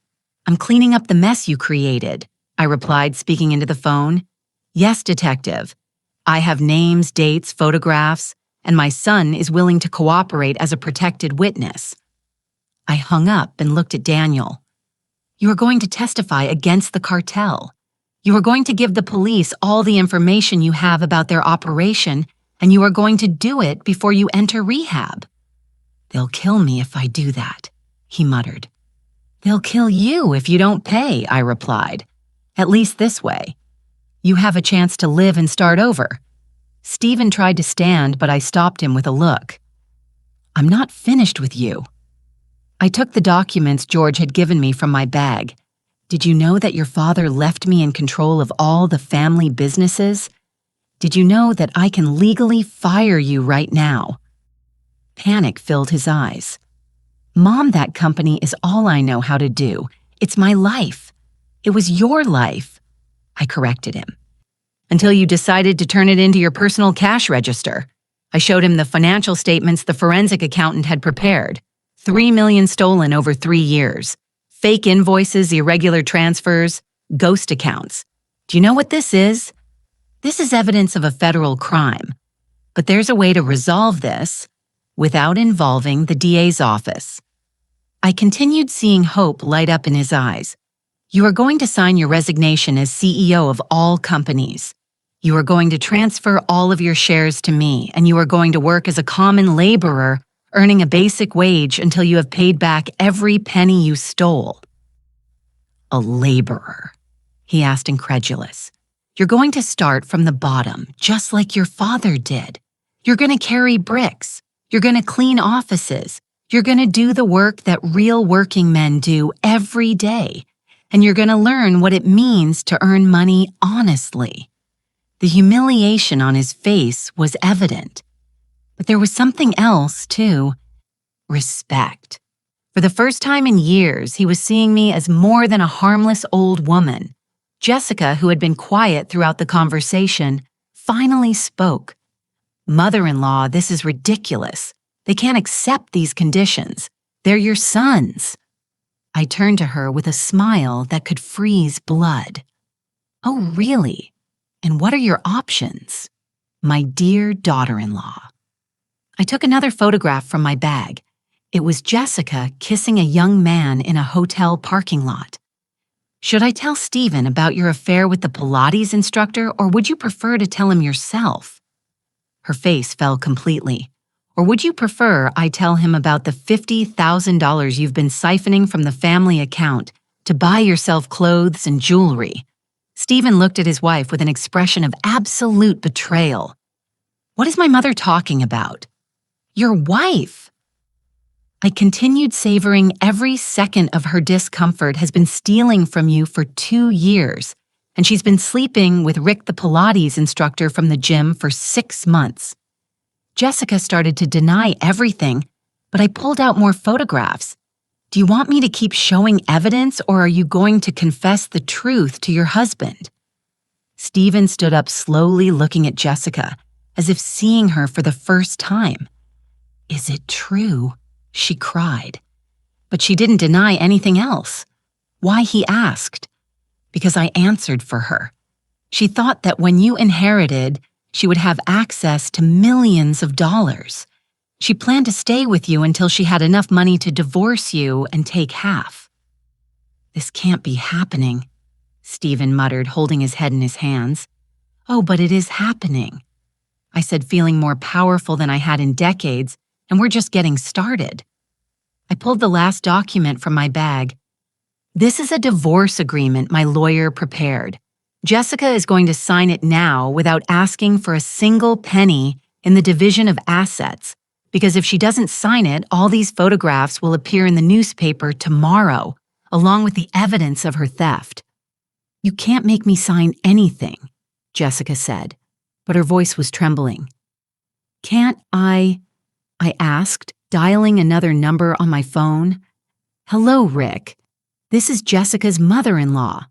I'm cleaning up the mess you created, I replied, speaking into the phone. Yes, detective. I have names, dates, photographs, and my son is willing to cooperate as a protected witness. I hung up and looked at Daniel. You are going to testify against the cartel. You are going to give the police all the information you have about their operation, and you are going to do it before you enter rehab. They'll kill me if I do that, he muttered. They'll kill you if you don't pay, I replied. At least this way. You have a chance to live and start over. Stephen tried to stand, but I stopped him with a look. I'm not finished with you. I took the documents George had given me from my bag. Did you know that your father left me in control of all the family businesses? Did you know that I can legally fire you right now? Panic filled his eyes. Mom, that company is all I know how to do. It's my life. It was your life. I corrected him. Until you decided to turn it into your personal cash register. I showed him the financial statements the forensic accountant had prepared. $3 million stolen over 3 years. Fake invoices, irregular transfers, ghost accounts. Do you know what this is? This is evidence of a federal crime, but there's a way to resolve this without involving the DA's office. I continued seeing hope light up in his eyes. You are going to sign your resignation as CEO of all companies. You are going to transfer all of your shares to me, and you are going to work as a common laborer, earning a basic wage until you have paid back every penny you stole. A laborer? He asked, incredulous. You're going to start from the bottom, just like your father did. You're going to carry bricks. You're going to clean offices. You're going to do the work that real working men do every day. And you're going to learn what it means to earn money honestly. The humiliation on his face was evident. But there was something else, too. Respect. For the first time in years, he was seeing me as more than a harmless old woman. Jessica, who had been quiet throughout the conversation, finally spoke. Mother-in-law, this is ridiculous. They can't accept these conditions. They're your sons. I turned to her with a smile that could freeze blood. Oh, really? And what are your options? My dear daughter-in-law. I took another photograph from my bag. It was Jessica kissing a young man in a hotel parking lot. Should I tell Stephen about your affair with the Pilates instructor, or would you prefer to tell him yourself? Her face fell completely. Or would you prefer I tell him about the $50,000 you've been siphoning from the family account to buy yourself clothes and jewelry? Stephen looked at his wife with an expression of absolute betrayal. What is my mother talking about? Your wife! I continued savoring every second of her discomfort has been stealing from you for 2 years, and she's been sleeping with Rick the Pilates instructor from the gym for 6 months. Jessica started to deny everything, but I pulled out more photographs. Do you want me to keep showing evidence, or are you going to confess the truth to your husband? Stephen stood up slowly, looking at Jessica, as if seeing her for the first time. Is it true? She cried. But she didn't deny anything else. Why, he asked. Because I answered for her. She thought that when you inherited, she would have access to millions of dollars. She planned to stay with you until she had enough money to divorce you and take half. This can't be happening, Stephen muttered, holding his head in his hands. Oh, but it is happening, I said, feeling more powerful than I had in decades, and we're just getting started. I pulled the last document from my bag. This is a divorce agreement my lawyer prepared. Jessica is going to sign it now without asking for a single penny in the division of assets, because if she doesn't sign it, all these photographs will appear in the newspaper tomorrow, along with the evidence of her theft. You can't make me sign anything, Jessica said, but her voice was trembling. Can't I asked, dialing another number on my phone. Hello, Rick. This is Jessica's mother-in-law.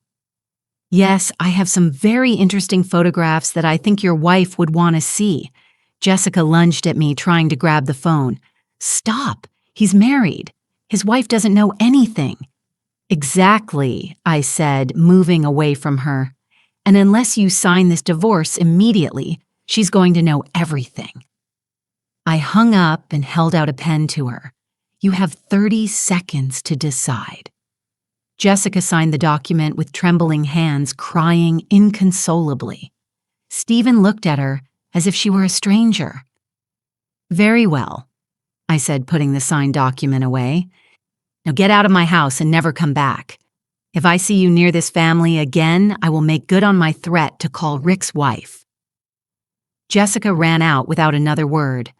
Yes, I have some very interesting photographs that I think your wife would want to see. Jessica lunged at me, trying to grab the phone. Stop. He's married. His wife doesn't know anything. Exactly, I said, moving away from her. And unless you sign this divorce immediately, she's going to know everything. I hung up and held out a pen to her. You have 30 seconds to decide. Jessica signed the document with trembling hands, crying inconsolably. Stephen looked at her as if she were a stranger. Very well, I said, putting the signed document away. Now get out of my house and never come back. If I see you near this family again, I will make good on my threat to call Rick's wife. Jessica ran out without another word.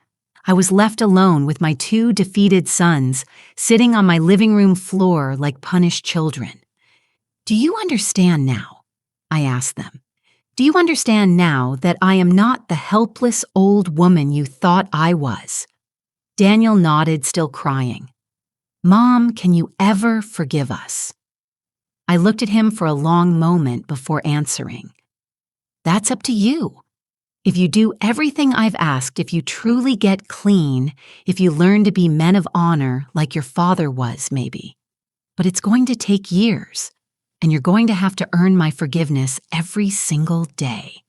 I was left alone with my 2 defeated sons, sitting on my living room floor like punished children. Do you understand now? I asked them. Do you understand now that I am not the helpless old woman you thought I was? Daniel nodded, still crying. Mom, can you ever forgive us? I looked at him for a long moment before answering. That's up to you. If you do everything I've asked, if you truly get clean, if you learn to be men of honor like your father was, maybe. But it's going to take years. and you're going to have to earn my forgiveness every single day."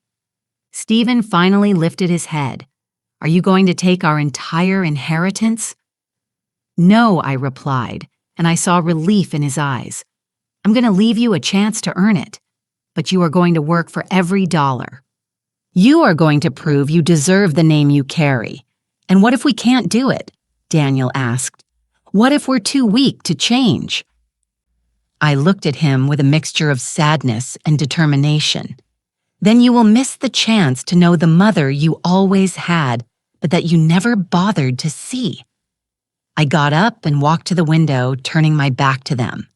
Stephen finally lifted his head. "Are you going to take our entire inheritance?" "No," I replied, and I saw relief in his eyes. "I'm going to leave you a chance to earn it, but you are going to work for every dollar. You are going to prove you deserve the name you carry." "And what if we can't do it?" Daniel asked. "What if we're too weak to change?" I looked at him with a mixture of sadness and determination. "Then you will miss the chance to know the mother you always had, but that you never bothered to see." I got up and walked to the window, turning my back to them.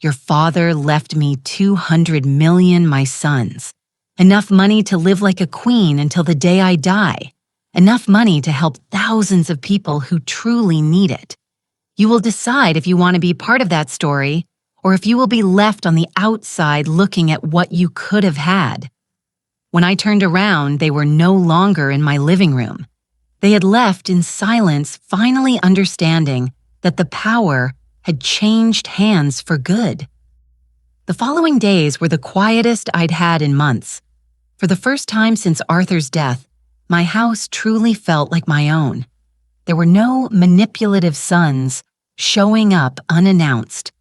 "Your father left me 200 million, my sons. Enough money to live like a queen until the day I die. Enough money to help thousands of people who truly need it. You will decide if you want to be part of that story, or if you will be left on the outside looking at what you could have had." When I turned around, they were no longer in my living room. They had left in silence, finally understanding that the power had changed hands for good. The following days were the quietest I'd had in months. For the first time since Arthur's death, my house truly felt like my own. There were no manipulative sons showing up unannounced.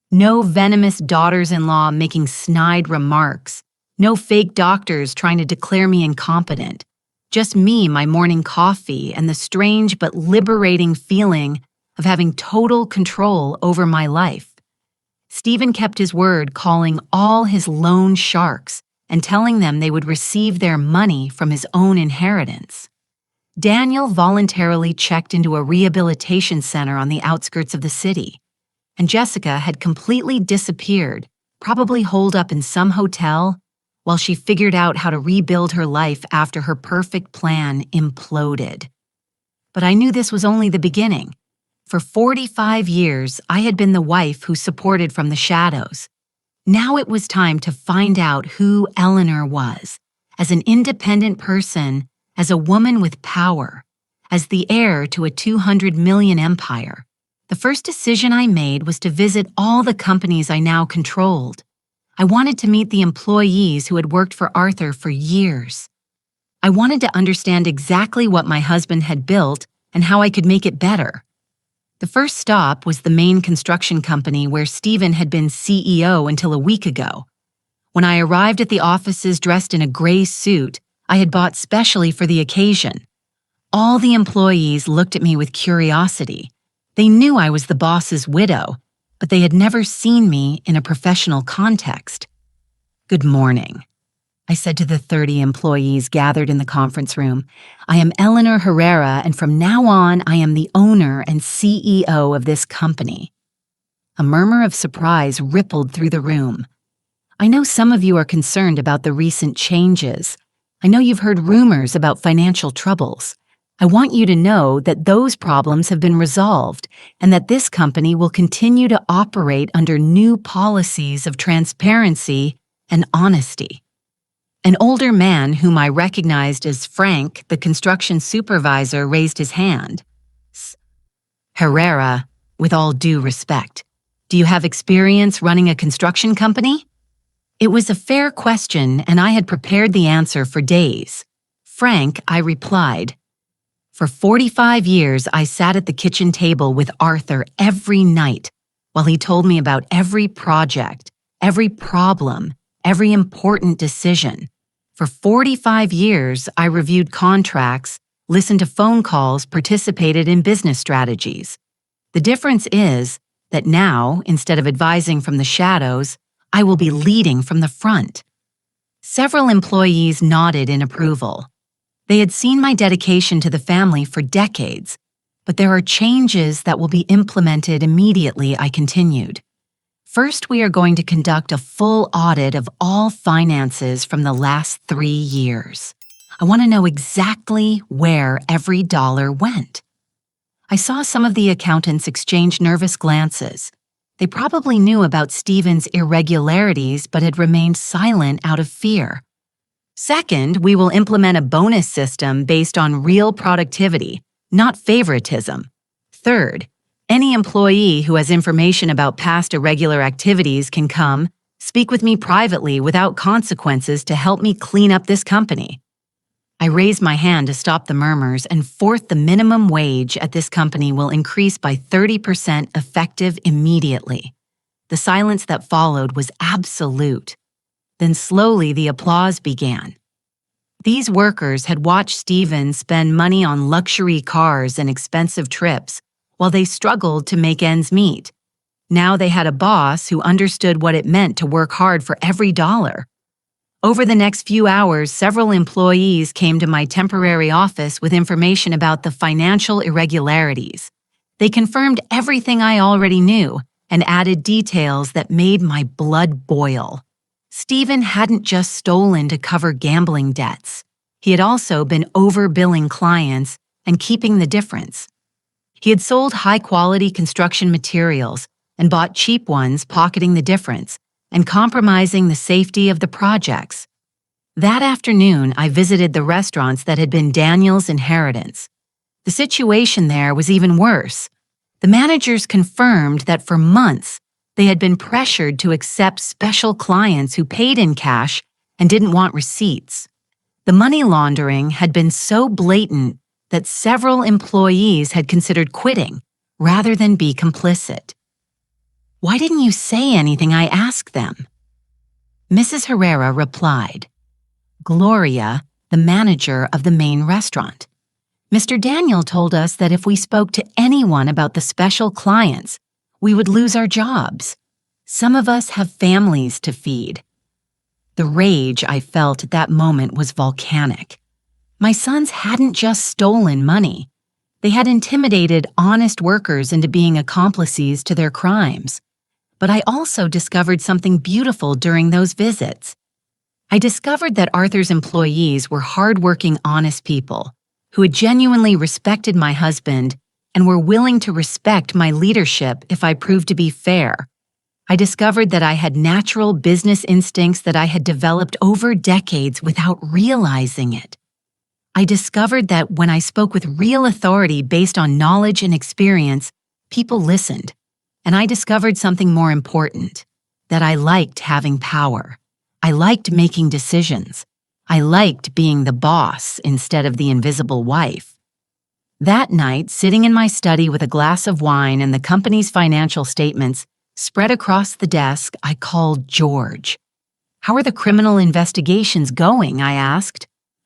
No venomous daughters-in-law making snide remarks. No fake doctors trying to declare me incompetent. Just me, my morning coffee, and the strange but liberating feeling of having total control over my life. Stephen kept his word, calling all his loan sharks and telling them they would receive their money from his own inheritance. Daniel voluntarily checked into a rehabilitation center on the outskirts of the city, and Jessica had completely disappeared, probably holed up in some hotel, while she figured out how to rebuild her life after her perfect plan imploded. But I knew this was only the beginning. For 45 years, I had been the wife who supported from the shadows. Now it was time to find out who Eleanor was, as an independent person, as a woman with power, as the heir to a 200 million empire. The first decision I made was to visit all the companies I now controlled. I wanted to meet the employees who had worked for Arthur for years. I wanted to understand exactly what my husband had built and how I could make it better. The first stop was the main construction company where Stephen had been CEO until a week ago. When I arrived at the offices dressed in a gray suit I had bought specially for the occasion, all the employees looked at me with curiosity. They knew I was the boss's widow, but they had never seen me in a professional context. "Good morning," I said to the 30 employees gathered in the conference room. "I am Eleanor Herrera, and from now on, I am the owner and CEO of this company." A murmur of surprise rippled through the room. "I know some of you are concerned about the recent changes. I know you've heard rumors about financial troubles. I want you to know that those problems have been resolved and that this company will continue to operate under new policies of transparency and honesty." An older man whom I recognized as Frank, the construction supervisor, raised his hand. "Herrera, with all due respect, do you have experience running a construction company?" It was a fair question, and I had prepared the answer for days. "Frank," I replied, "for 45 years I sat at the kitchen table with Arthur every night while he told me about every project, every problem, every important decision. For 45 years, I reviewed contracts, listened to phone calls, participated in business strategies. The difference is that now, instead of advising from the shadows, I will be leading from the front." Several employees nodded in approval. They had seen my dedication to the family for decades, but there are changes that will be implemented immediately, I continued. "First, we are going to conduct a full audit of all finances from the last 3 years. I want to know exactly where every dollar went." I saw some of the accountants exchange nervous glances. They probably knew about Stephen's irregularities but had remained silent out of fear. "Second, we will implement a bonus system based on real productivity, not favoritism. Third, any employee who has information about past irregular activities can come, Speak with me privately without consequences to help me clean up this company." I raised my hand to stop the murmurs, and fourth, the minimum wage at this company will increase by 30% effective immediately. The silence that followed was absolute. Then slowly the applause began. These workers had watched Stephen spend money on luxury cars and expensive trips while they struggled to make ends meet. Now they had a boss who understood what it meant to work hard for every dollar. Over the next few hours, several employees came to my temporary office with information about the financial irregularities. They confirmed everything I already knew and added details that made my blood boil. Stephen hadn't just stolen to cover gambling debts. He had also been overbilling clients and keeping the difference. He had sold high-quality construction materials and bought cheap ones, pocketing the difference and compromising the safety of the projects. That afternoon, I visited the restaurants that had been Daniel's inheritance. The situation there was even worse. The managers confirmed that for months, they had been pressured to accept special clients who paid in cash and didn't want receipts. The money laundering had been so blatant that several employees had considered quitting rather than be complicit. "Why didn't you say anything?" I asked them. Mrs. Herrera replied, "Gloria, the manager of the main restaurant. Mr. Daniel told us that if we spoke to anyone about the special clients, we would lose our jobs. Some of us have families to feed." The rage I felt at that moment was volcanic. My sons hadn't just stolen money. They had intimidated honest workers into being accomplices to their crimes. But I also discovered something beautiful during those visits. I discovered that Arthur's employees were hardworking, honest people who had genuinely respected my husband and were willing to respect my leadership if I proved to be fair. I discovered that I had natural business instincts that I had developed over decades without realizing it. I discovered that when I spoke with real authority based on knowledge and experience, people listened. And I discovered something more important, that I liked having power. I liked making decisions. I liked being the boss instead of the invisible wife. That night, sitting in my study with a glass of wine and the company's financial statements spread across the desk, I called George. "How are the criminal investigations going?" I asked.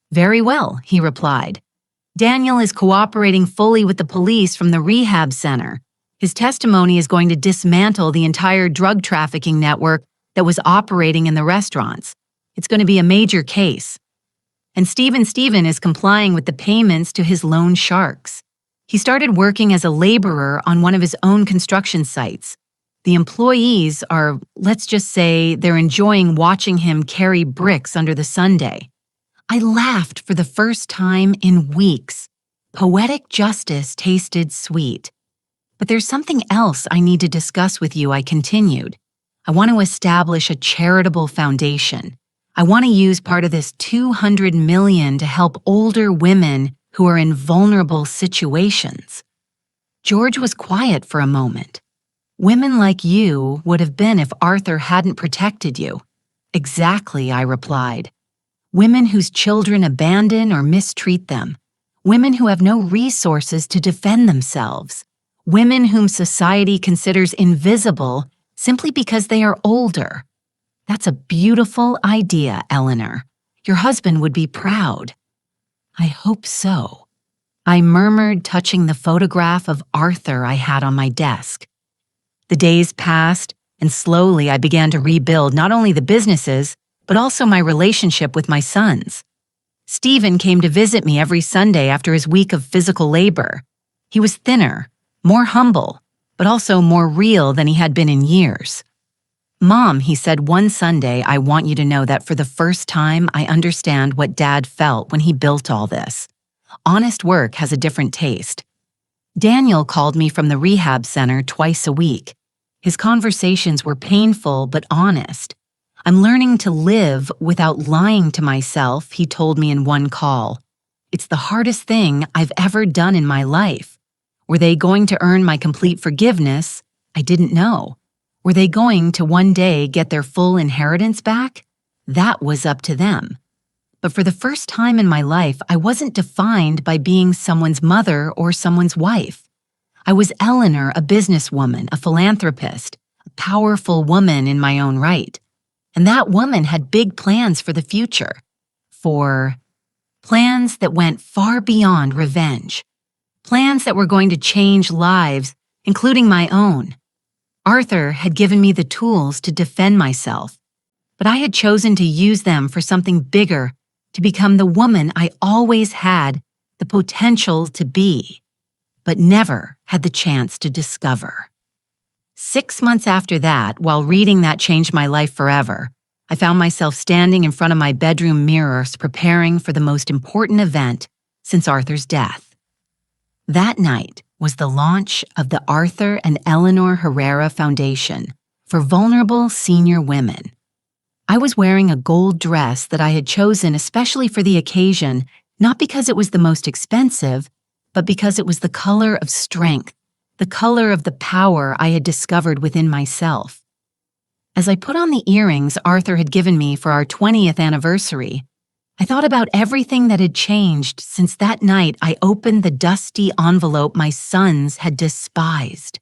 "Very well," he replied. "Daniel is cooperating fully with the police from the rehab center. His testimony is going to dismantle the entire drug trafficking network that was operating in the restaurants. It's going to be a major case. And Stephen is complying with the payments to his loan sharks. He started working as a laborer on one of his own construction sites. The employees are, let's just say, they're enjoying watching him carry bricks under the sundae." I laughed for the first time in weeks. Poetic justice tasted sweet. "But there's something else I need to discuss with you," I continued. "I want to establish a charitable foundation. I want to use part of this $200 million to help older women who are in vulnerable situations." George was quiet for a moment. "Women like you would have been if Arthur hadn't protected you." "Exactly," I replied. "Women whose children abandon or mistreat them. Women who have no resources to defend themselves. Women whom society considers invisible simply because they are older. That's a beautiful idea, Eleanor. Your husband would be proud." "I hope so," I murmured, touching the photograph of Arthur I had on my desk. The days passed, and slowly I began to rebuild not only the businesses, but also my relationship with my sons. Stephen came to visit me every Sunday after his week of physical labor. He was thinner, more humble, but also more real than he had been in years. "Mom," he said one Sunday, "I want you to know that for the first time I understand what Dad felt when he built all this. Honest work has a different taste." Daniel called me from the rehab center twice a week. His conversations were painful but honest. "I'm learning to live without lying to myself," he told me in one call. "It's the hardest thing I've ever done in my life." Were they going to earn my complete forgiveness? I didn't know. Were they going to one day get their full inheritance back? That was up to them. But for the first time in my life, I wasn't defined by being someone's mother or someone's wife. I was Eleanor, a businesswoman, a philanthropist, a powerful woman in my own right. And that woman had big plans for the future. For plans that went far beyond revenge. Plans that were going to change lives, including my own. Arthur had given me the tools to defend myself, but I had chosen to use them for something bigger, to become the woman I always had the potential to be, but never had the chance to discover. 6 months after that, while reading That Changed My Life Forever, I found myself standing in front of my bedroom mirrors preparing for the most important event since Arthur's death. That night was the launch of the Arthur and Eleanor Herrera Foundation for vulnerable senior women. I was wearing a gold dress that I had chosen especially for the occasion, not because it was the most expensive, but because it was the color of strength, the color of the power I had discovered within myself. As I put on the earrings Arthur had given me for our 20th anniversary, I thought about everything that had changed since that night I opened the dusty envelope my sons had despised.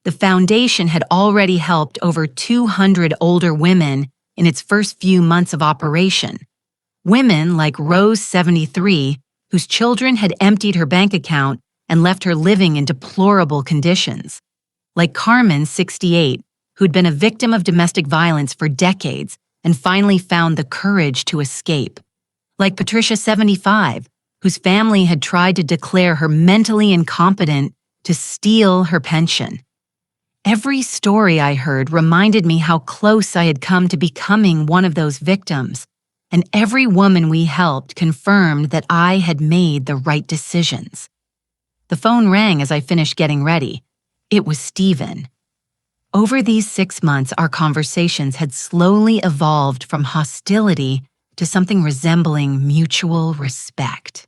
The foundation had already helped over 200 older women in its first few months of operation. Women like Rose, 73, whose children had emptied her bank account and left her living in deplorable conditions. Like Carmen, 68, who'd been a victim of domestic violence for decades and finally found the courage to escape. Like Patricia, 75, whose family had tried to declare her mentally incompetent to steal her pension. Every story I heard reminded me how close I had come to becoming one of those victims, and every woman we helped confirmed that I had made the right decisions. The phone rang as I finished getting ready. It was Stephen. Over these 6 months, our conversations had slowly evolved from hostility to something resembling mutual respect.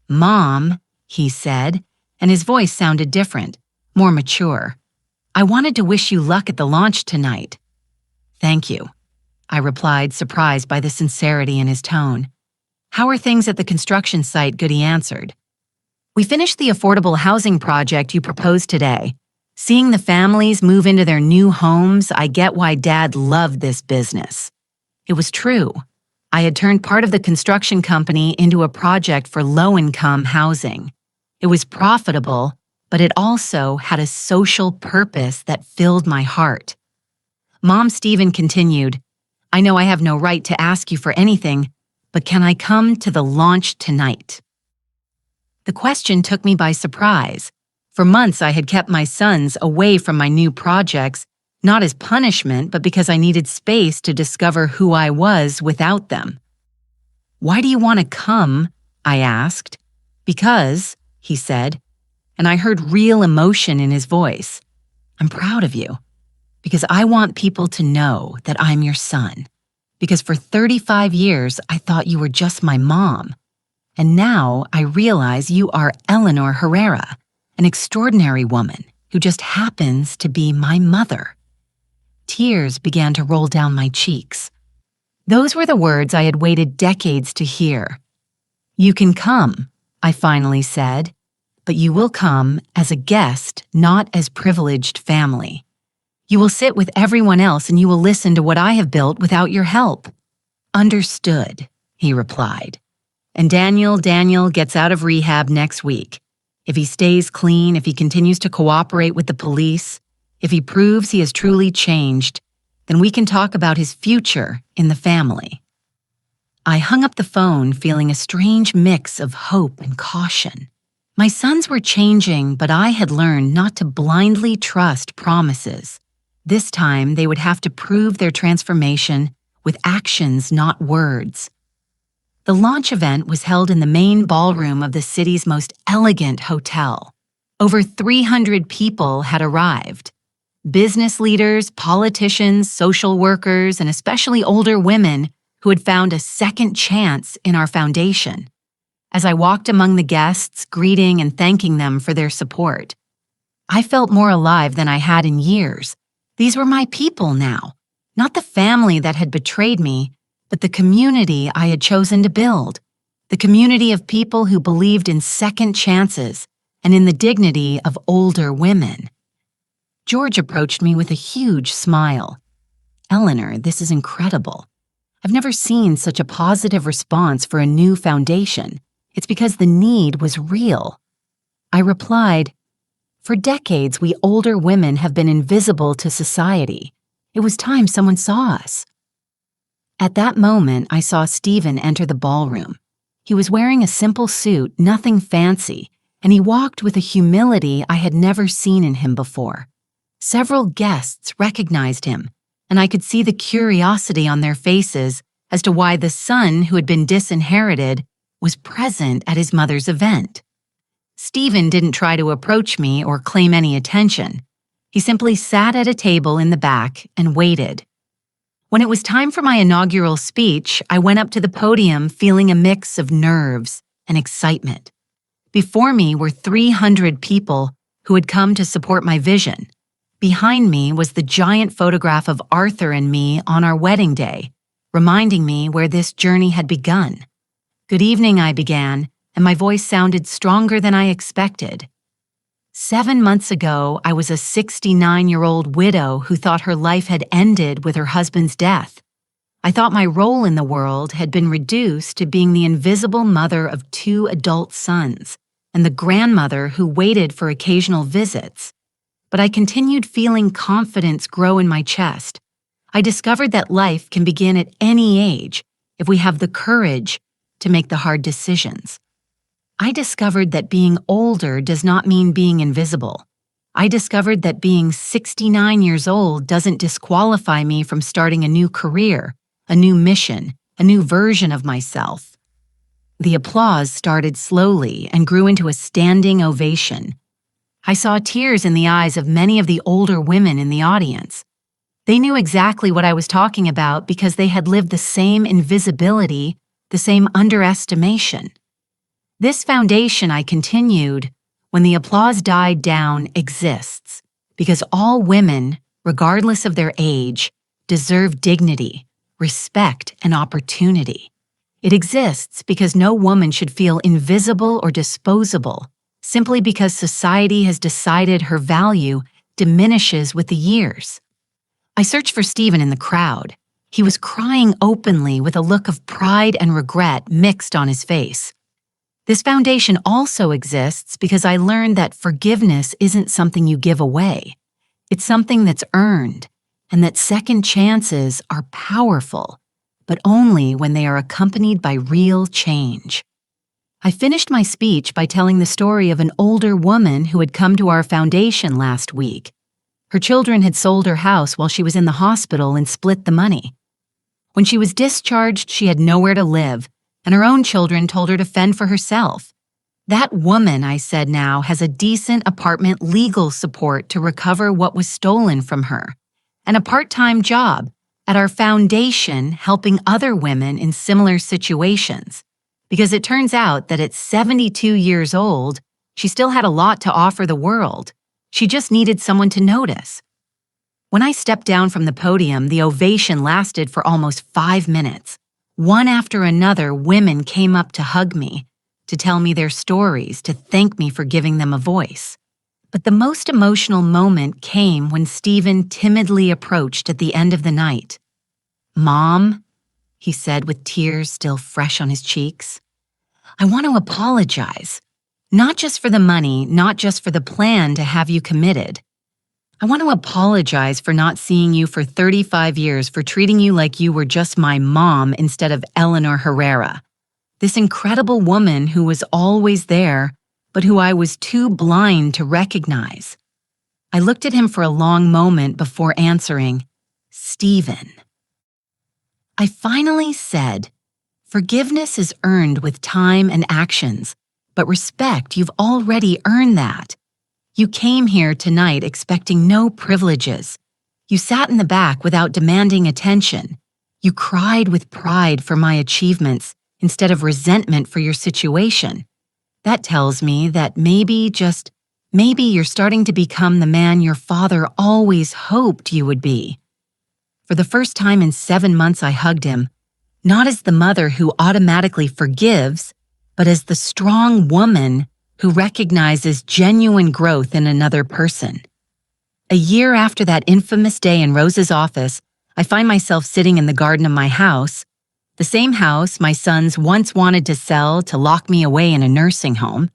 "Mom," he said, and his voice sounded different, more mature. "I wanted to wish you luck at the launch tonight." "Thank you," I replied, surprised by the sincerity in his tone. "How are things at the construction site?" Goody answered. "We finished the affordable housing project you proposed today. Seeing the families move into their new homes, I get why Dad loved this business." It was true. I had turned part of the construction company into a project for low-income housing. It was profitable, but it also had a social purpose that filled my heart. Mom, Stephen continued, "I know I have no right to ask you for anything, but can I come to the launch tonight?" The question took me by surprise. For months, I had kept my sons away from my new projects, not as punishment, but because I needed space to discover who I was without them. "Why do you want to come?" I asked. "Because," he said, and I heard real emotion in his voice. "I'm proud of you. Because I want people to know that I'm your son. Because for 35 years, I thought you were just my mom. And now I realize you are Eleanor Herrera, an extraordinary woman who just happens to be my mother." Tears began to roll down my cheeks. Those were the words I had waited decades to hear. "You can come," I finally said, "but you will come as a guest, not as privileged family. You will sit with everyone else and you will listen to what I have built without your help." "Understood," he replied. "And Daniel gets out of rehab next week. If he stays clean, if he continues to cooperate with the police, if he proves he has truly changed, then we can talk about his future in the family." I hung up the phone feeling a strange mix of hope and caution. My sons were changing, but I had learned not to blindly trust promises. This time, they would have to prove their transformation with actions, not words. The launch event was held in the main ballroom of the city's most elegant hotel. Over 300 people had arrived. Business leaders, politicians, social workers, and especially older women who had found a second chance in our foundation. As I walked among the guests, greeting and thanking them for their support, I felt more alive than I had in years, These were my people now, not the family that had betrayed me, but the community I had chosen to build, the community of people who believed in second chances and in the dignity of older women. George approached me with a huge smile. "Eleanor, this is incredible. I've never seen such a positive response for a new foundation. It's because the need was real." I replied, "For decades, we older women have been invisible to society. It was time someone saw us." At that moment, I saw Stephen enter the ballroom. He was wearing a simple suit, nothing fancy, and he walked with a humility I had never seen in him before. Several guests recognized him, and I could see the curiosity on their faces as to why the son who had been disinherited was present at his mother's event. Stephen didn't try to approach me or claim any attention. He simply sat at a table in the back and waited. When it was time for my inaugural speech, I went up to the podium feeling a mix of nerves and excitement. Before me were 300 people who had come to support my vision. Behind me was the giant photograph of Arthur and me on our wedding day, reminding me where this journey had begun. "Good evening," I began, and my voice sounded stronger than I expected. 7 months ago, I was a 69-year-old widow who thought her life had ended with her husband's death. I thought my role in the world had been reduced to being the invisible mother of 2 adult sons and the grandmother who waited for occasional visits. But I continued feeling confidence grow in my chest. I discovered that life can begin at any age if we have the courage to make the hard decisions. I discovered that being older does not mean being invisible. I discovered that being 69 years old doesn't disqualify me from starting a new career, a new mission, a new version of myself. The applause started slowly and grew into a standing ovation. I saw tears in the eyes of many of the older women in the audience. They knew exactly what I was talking about because they had lived the same invisibility, the same underestimation. This foundation, I continued, when the applause died down, exists because all women, regardless of their age, deserve dignity, respect, and opportunity. It exists because no woman should feel invisible or disposable simply because society has decided her value diminishes with the years. I searched for Stephen in the crowd. He was crying openly with a look of pride and regret mixed on his face. This foundation also exists because I learned that forgiveness isn't something you give away. It's something that's earned, and that second chances are powerful, but only when they are accompanied by real change. I finished my speech by telling the story of an older woman who had come to our foundation last week. Her children had sold her house while she was in the hospital and split the money. When she was discharged, she had nowhere to live, and her own children told her to fend for herself. That woman, I said now, has a decent apartment legal support to recover what was stolen from her, and a part-time job at our foundation helping other women in similar situations. Because it turns out that at 72 years old, she still had a lot to offer the world. She just needed someone to notice. When I stepped down from the podium, the ovation lasted for almost 5 minutes. One after another, women came up to hug me, to tell me their stories, to thank me for giving them a voice. But the most emotional moment came when Stephen timidly approached at the end of the night. "Mom," he said with tears still fresh on his cheeks, "I want to apologize. Not just for the money, not just for the plan to have you committed. I want to apologize for not seeing you for 35 years, for treating you like you were just my mom instead of Eleanor Herrera, this incredible woman who was always there, but who I was too blind to recognize." I looked at him for a long moment before answering, "Stephen." I finally said, "Forgiveness is earned with time and actions, but respect, you've already earned that. You came here tonight expecting no privileges. You sat in the back without demanding attention. You cried with pride for my achievements instead of resentment for your situation. That tells me that maybe, just Maybe you're starting to become the man your father always hoped you would be. For the first time in 7 months, I hugged him, not as the mother who automatically forgives, but as the strong woman who recognizes genuine growth in another person. A year after that infamous day in Rose's office, I find myself sitting in the garden of my house, the same house my sons once wanted to sell to lock me away in a nursing home.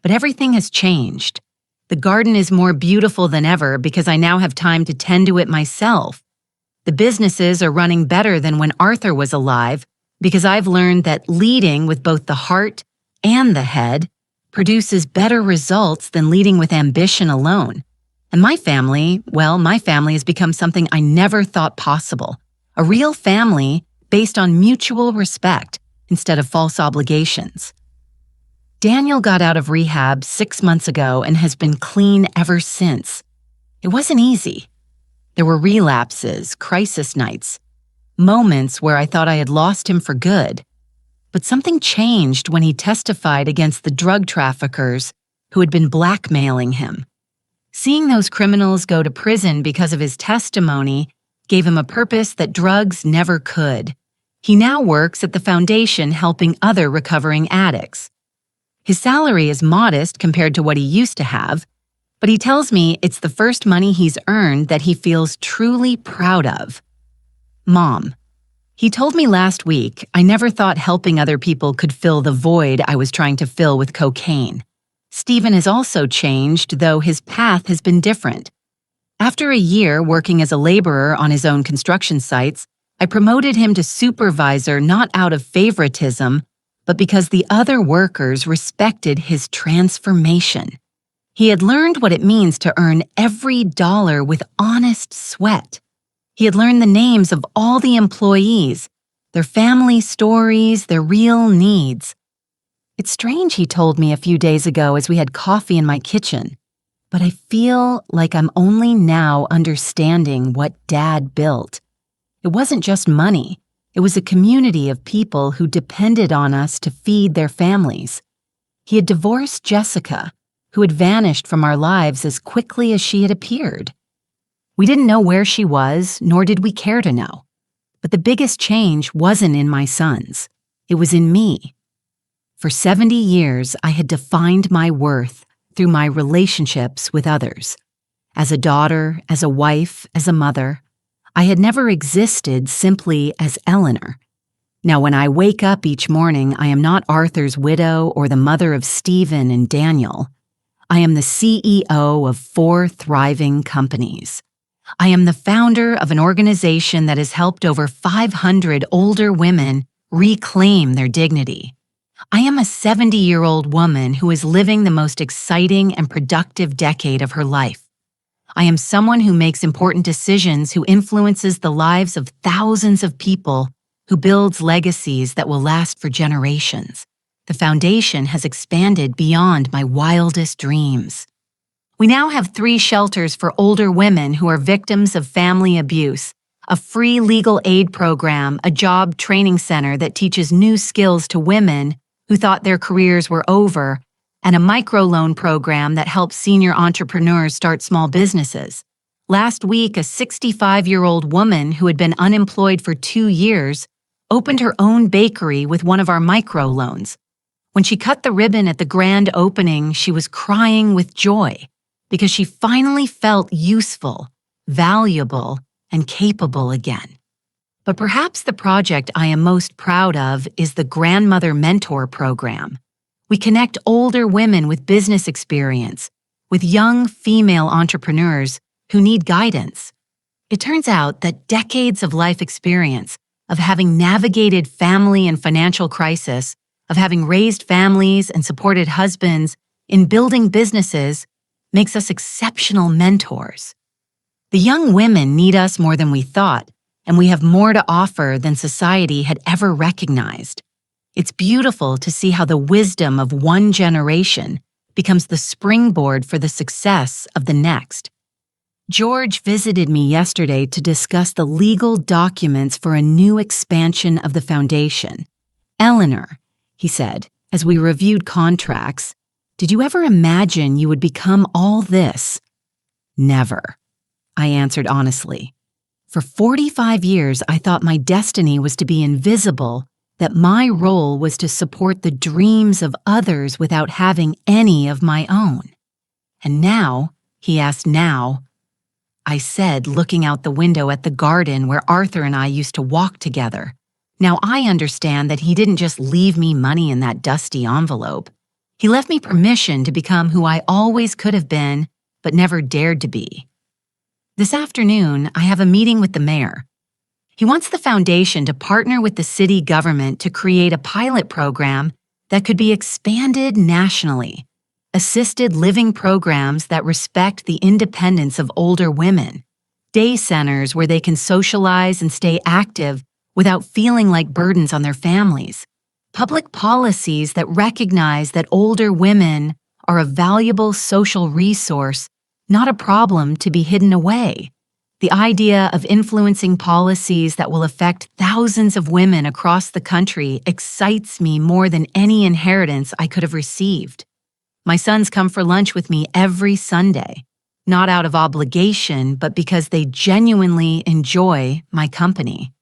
But everything has changed. The garden is more beautiful than ever because I now have time to tend to it myself. The businesses are running better than when Arthur was alive because I've learned that leading with both the heart and the head produces better results than leading with ambition alone. And my family has become something I never thought possible. A real family based on mutual respect instead of false obligations. Daniel got out of rehab 6 months ago and has been clean ever since. It wasn't easy. There were relapses, crisis nights, moments where I thought I had lost him for good. But something changed when he testified against the drug traffickers who had been blackmailing him. Seeing those criminals go to prison because of his testimony gave him a purpose that drugs never could. He now works at the foundation helping other recovering addicts. His salary is modest compared to what he used to have, but he tells me it's the first money he's earned that he feels truly proud of. Mom, he told me last week I never thought helping other people could fill the void I was trying to fill with cocaine. Stephen has also changed, though his path has been different. After a year working as a laborer on his own construction sites, I promoted him to supervisor not out of favoritism, but because the other workers respected his transformation. He had learned what it means to earn every dollar with honest sweat. He had learned the names of all the employees, their family stories, their real needs. It's strange, he told me a few days ago as we had coffee in my kitchen, but I feel like I'm only now understanding what Dad built. It wasn't just money. It was a community of people who depended on us to feed their families. He had divorced Jessica, who had vanished from our lives as quickly as she had appeared. We didn't know where she was, nor did we care to know. But the biggest change wasn't in my sons. It was in me. For 70 years, I had defined my worth through my relationships with others. As a daughter, as a wife, as a mother, I had never existed simply as Eleanor. Now, when I wake up each morning, I am not Arthur's widow or the mother of Stephen and Daniel. I am the CEO of 4 thriving companies. I am the founder of an organization that has helped over 500 older women reclaim their dignity. I am a 70-year-old woman who is living the most exciting and productive decade of her life. I am someone who makes important decisions, who influences the lives of thousands of people, who builds legacies that will last for generations. The foundation has expanded beyond my wildest dreams. We now have 3 shelters for older women who are victims of family abuse, a free legal aid program, a job training center that teaches new skills to women who thought their careers were over, and a microloan program that helps senior entrepreneurs start small businesses. Last week, a 65-year-old woman who had been unemployed for 2 years opened her own bakery with one of our microloans. When she cut the ribbon at the grand opening, she was crying with joy because she finally felt useful, valuable, and capable again. But perhaps the project I am most proud of is the Grandmother Mentor Program. We connect older women with business experience, with young female entrepreneurs who need guidance. It turns out that decades of life experience, of having navigated family and financial crisis, of having raised families and supported husbands, in building businesses, makes us exceptional mentors. The young women need us more than we thought, and we have more to offer than society had ever recognized. It's beautiful to see how the wisdom of one generation becomes the springboard for the success of the next. George visited me yesterday to discuss the legal documents for a new expansion of the foundation. Eleanor, he said, as we reviewed contracts, Did you ever imagine you would become all this? Never, I answered honestly. For 45 years, I thought my destiny was to be invisible, that my role was to support the dreams of others without having any of my own. And now, he asked now, I said, looking out the window at the garden where Arthur and I used to walk together. Now I understand that he didn't just leave me money in that dusty envelope. He left me permission to become who I always could have been, but never dared to be. This afternoon, I have a meeting with the mayor. He wants the foundation to partner with the city government to create a pilot program that could be expanded nationally. Assisted living programs that respect the independence of older women. Day centers where they can socialize and stay active without feeling like burdens on their families. Public policies that recognize that older women are a valuable social resource, not a problem to be hidden away. The idea of influencing policies that will affect thousands of women across the country excites me more than any inheritance I could have received. My sons come for lunch with me every Sunday, not out of obligation, but because they genuinely enjoy my company.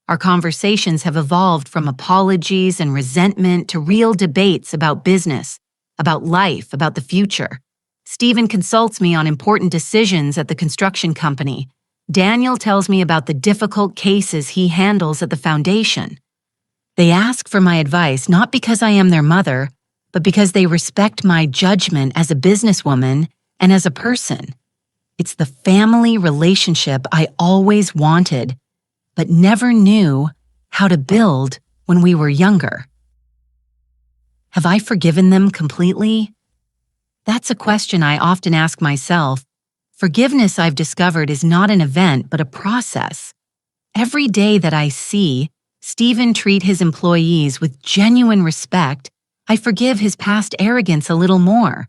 Our conversations have evolved from apologies and resentment to real debates about business, about life, about the future. Stephen consults me on important decisions at the construction company. Daniel tells me about the difficult cases he handles at the foundation. They ask for my advice not because I am their mother, but because they respect my judgment as a businesswoman and as a person. It's the family relationship I always wanted, but never knew how to build when we were younger. Have I forgiven them completely? That's a question I often ask myself. Forgiveness, I've discovered, is not an event, but a process. Every day that I see Stephen treat his employees with genuine respect, I forgive his past arrogance a little more.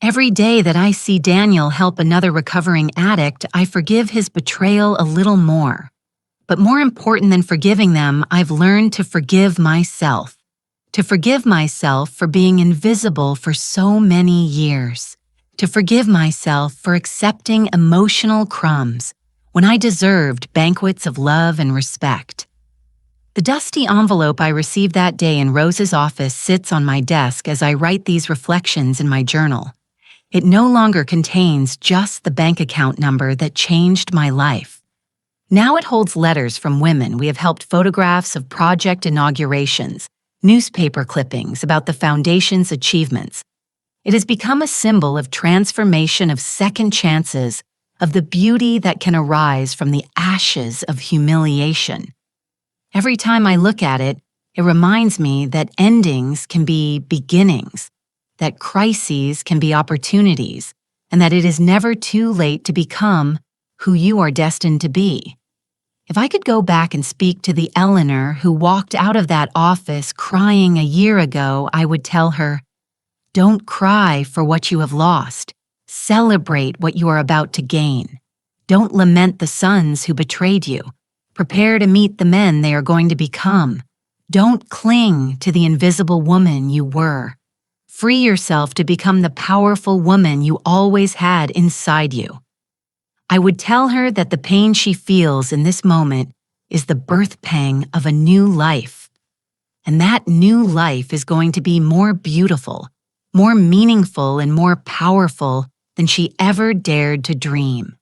Every day that I see Daniel help another recovering addict, I forgive his betrayal a little more. But more important than forgiving them, I've learned to forgive myself. To forgive myself for being invisible for so many years. To forgive myself for accepting emotional crumbs when I deserved banquets of love and respect. The dusty envelope I received that day in Rose's office sits on my desk as I write these reflections in my journal. It no longer contains just the bank account number that changed my life. Now it holds letters from women we have helped, photographs of project inaugurations, newspaper clippings about the foundation's achievements. It has become a symbol of transformation, of second chances, of the beauty that can arise from the ashes of humiliation. Every time I look at it, it reminds me that endings can be beginnings, that crises can be opportunities, and that it is never too late to become who you are destined to be. If I could go back and speak to the Eleanor who walked out of that office crying a year ago, I would tell her, don't cry for what you have lost. Celebrate what you are about to gain. Don't lament the sons who betrayed you. Prepare to meet the men they are going to become. Don't cling to the invisible woman you were. Free yourself to become the powerful woman you always had inside you. I would tell her that the pain she feels in this moment is the birth pang of a new life. And that new life is going to be more beautiful, more meaningful, and more powerful than she ever dared to dream.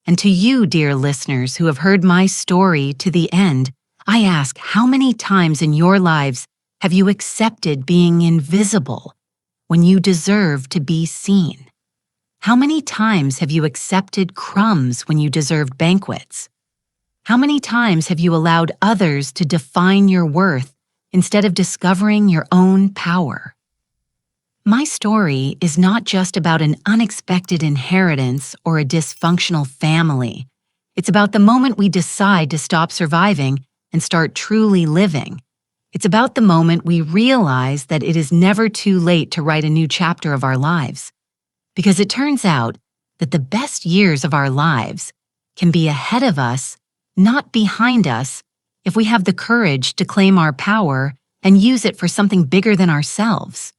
And to you, dear listeners who have heard my story to the end, I ask, how many times in your lives have you accepted being invisible when you deserve to be seen? How many times have you accepted crumbs when you deserved banquets? How many times have you allowed others to define your worth instead of discovering your own power? My story is not just about an unexpected inheritance or a dysfunctional family. It's about the moment we decide to stop surviving and start truly living. It's about the moment we realize that it is never too late to write a new chapter of our lives. Because it turns out that the best years of our lives can be ahead of us, not behind us, if we have the courage to claim our power and use it for something bigger than ourselves.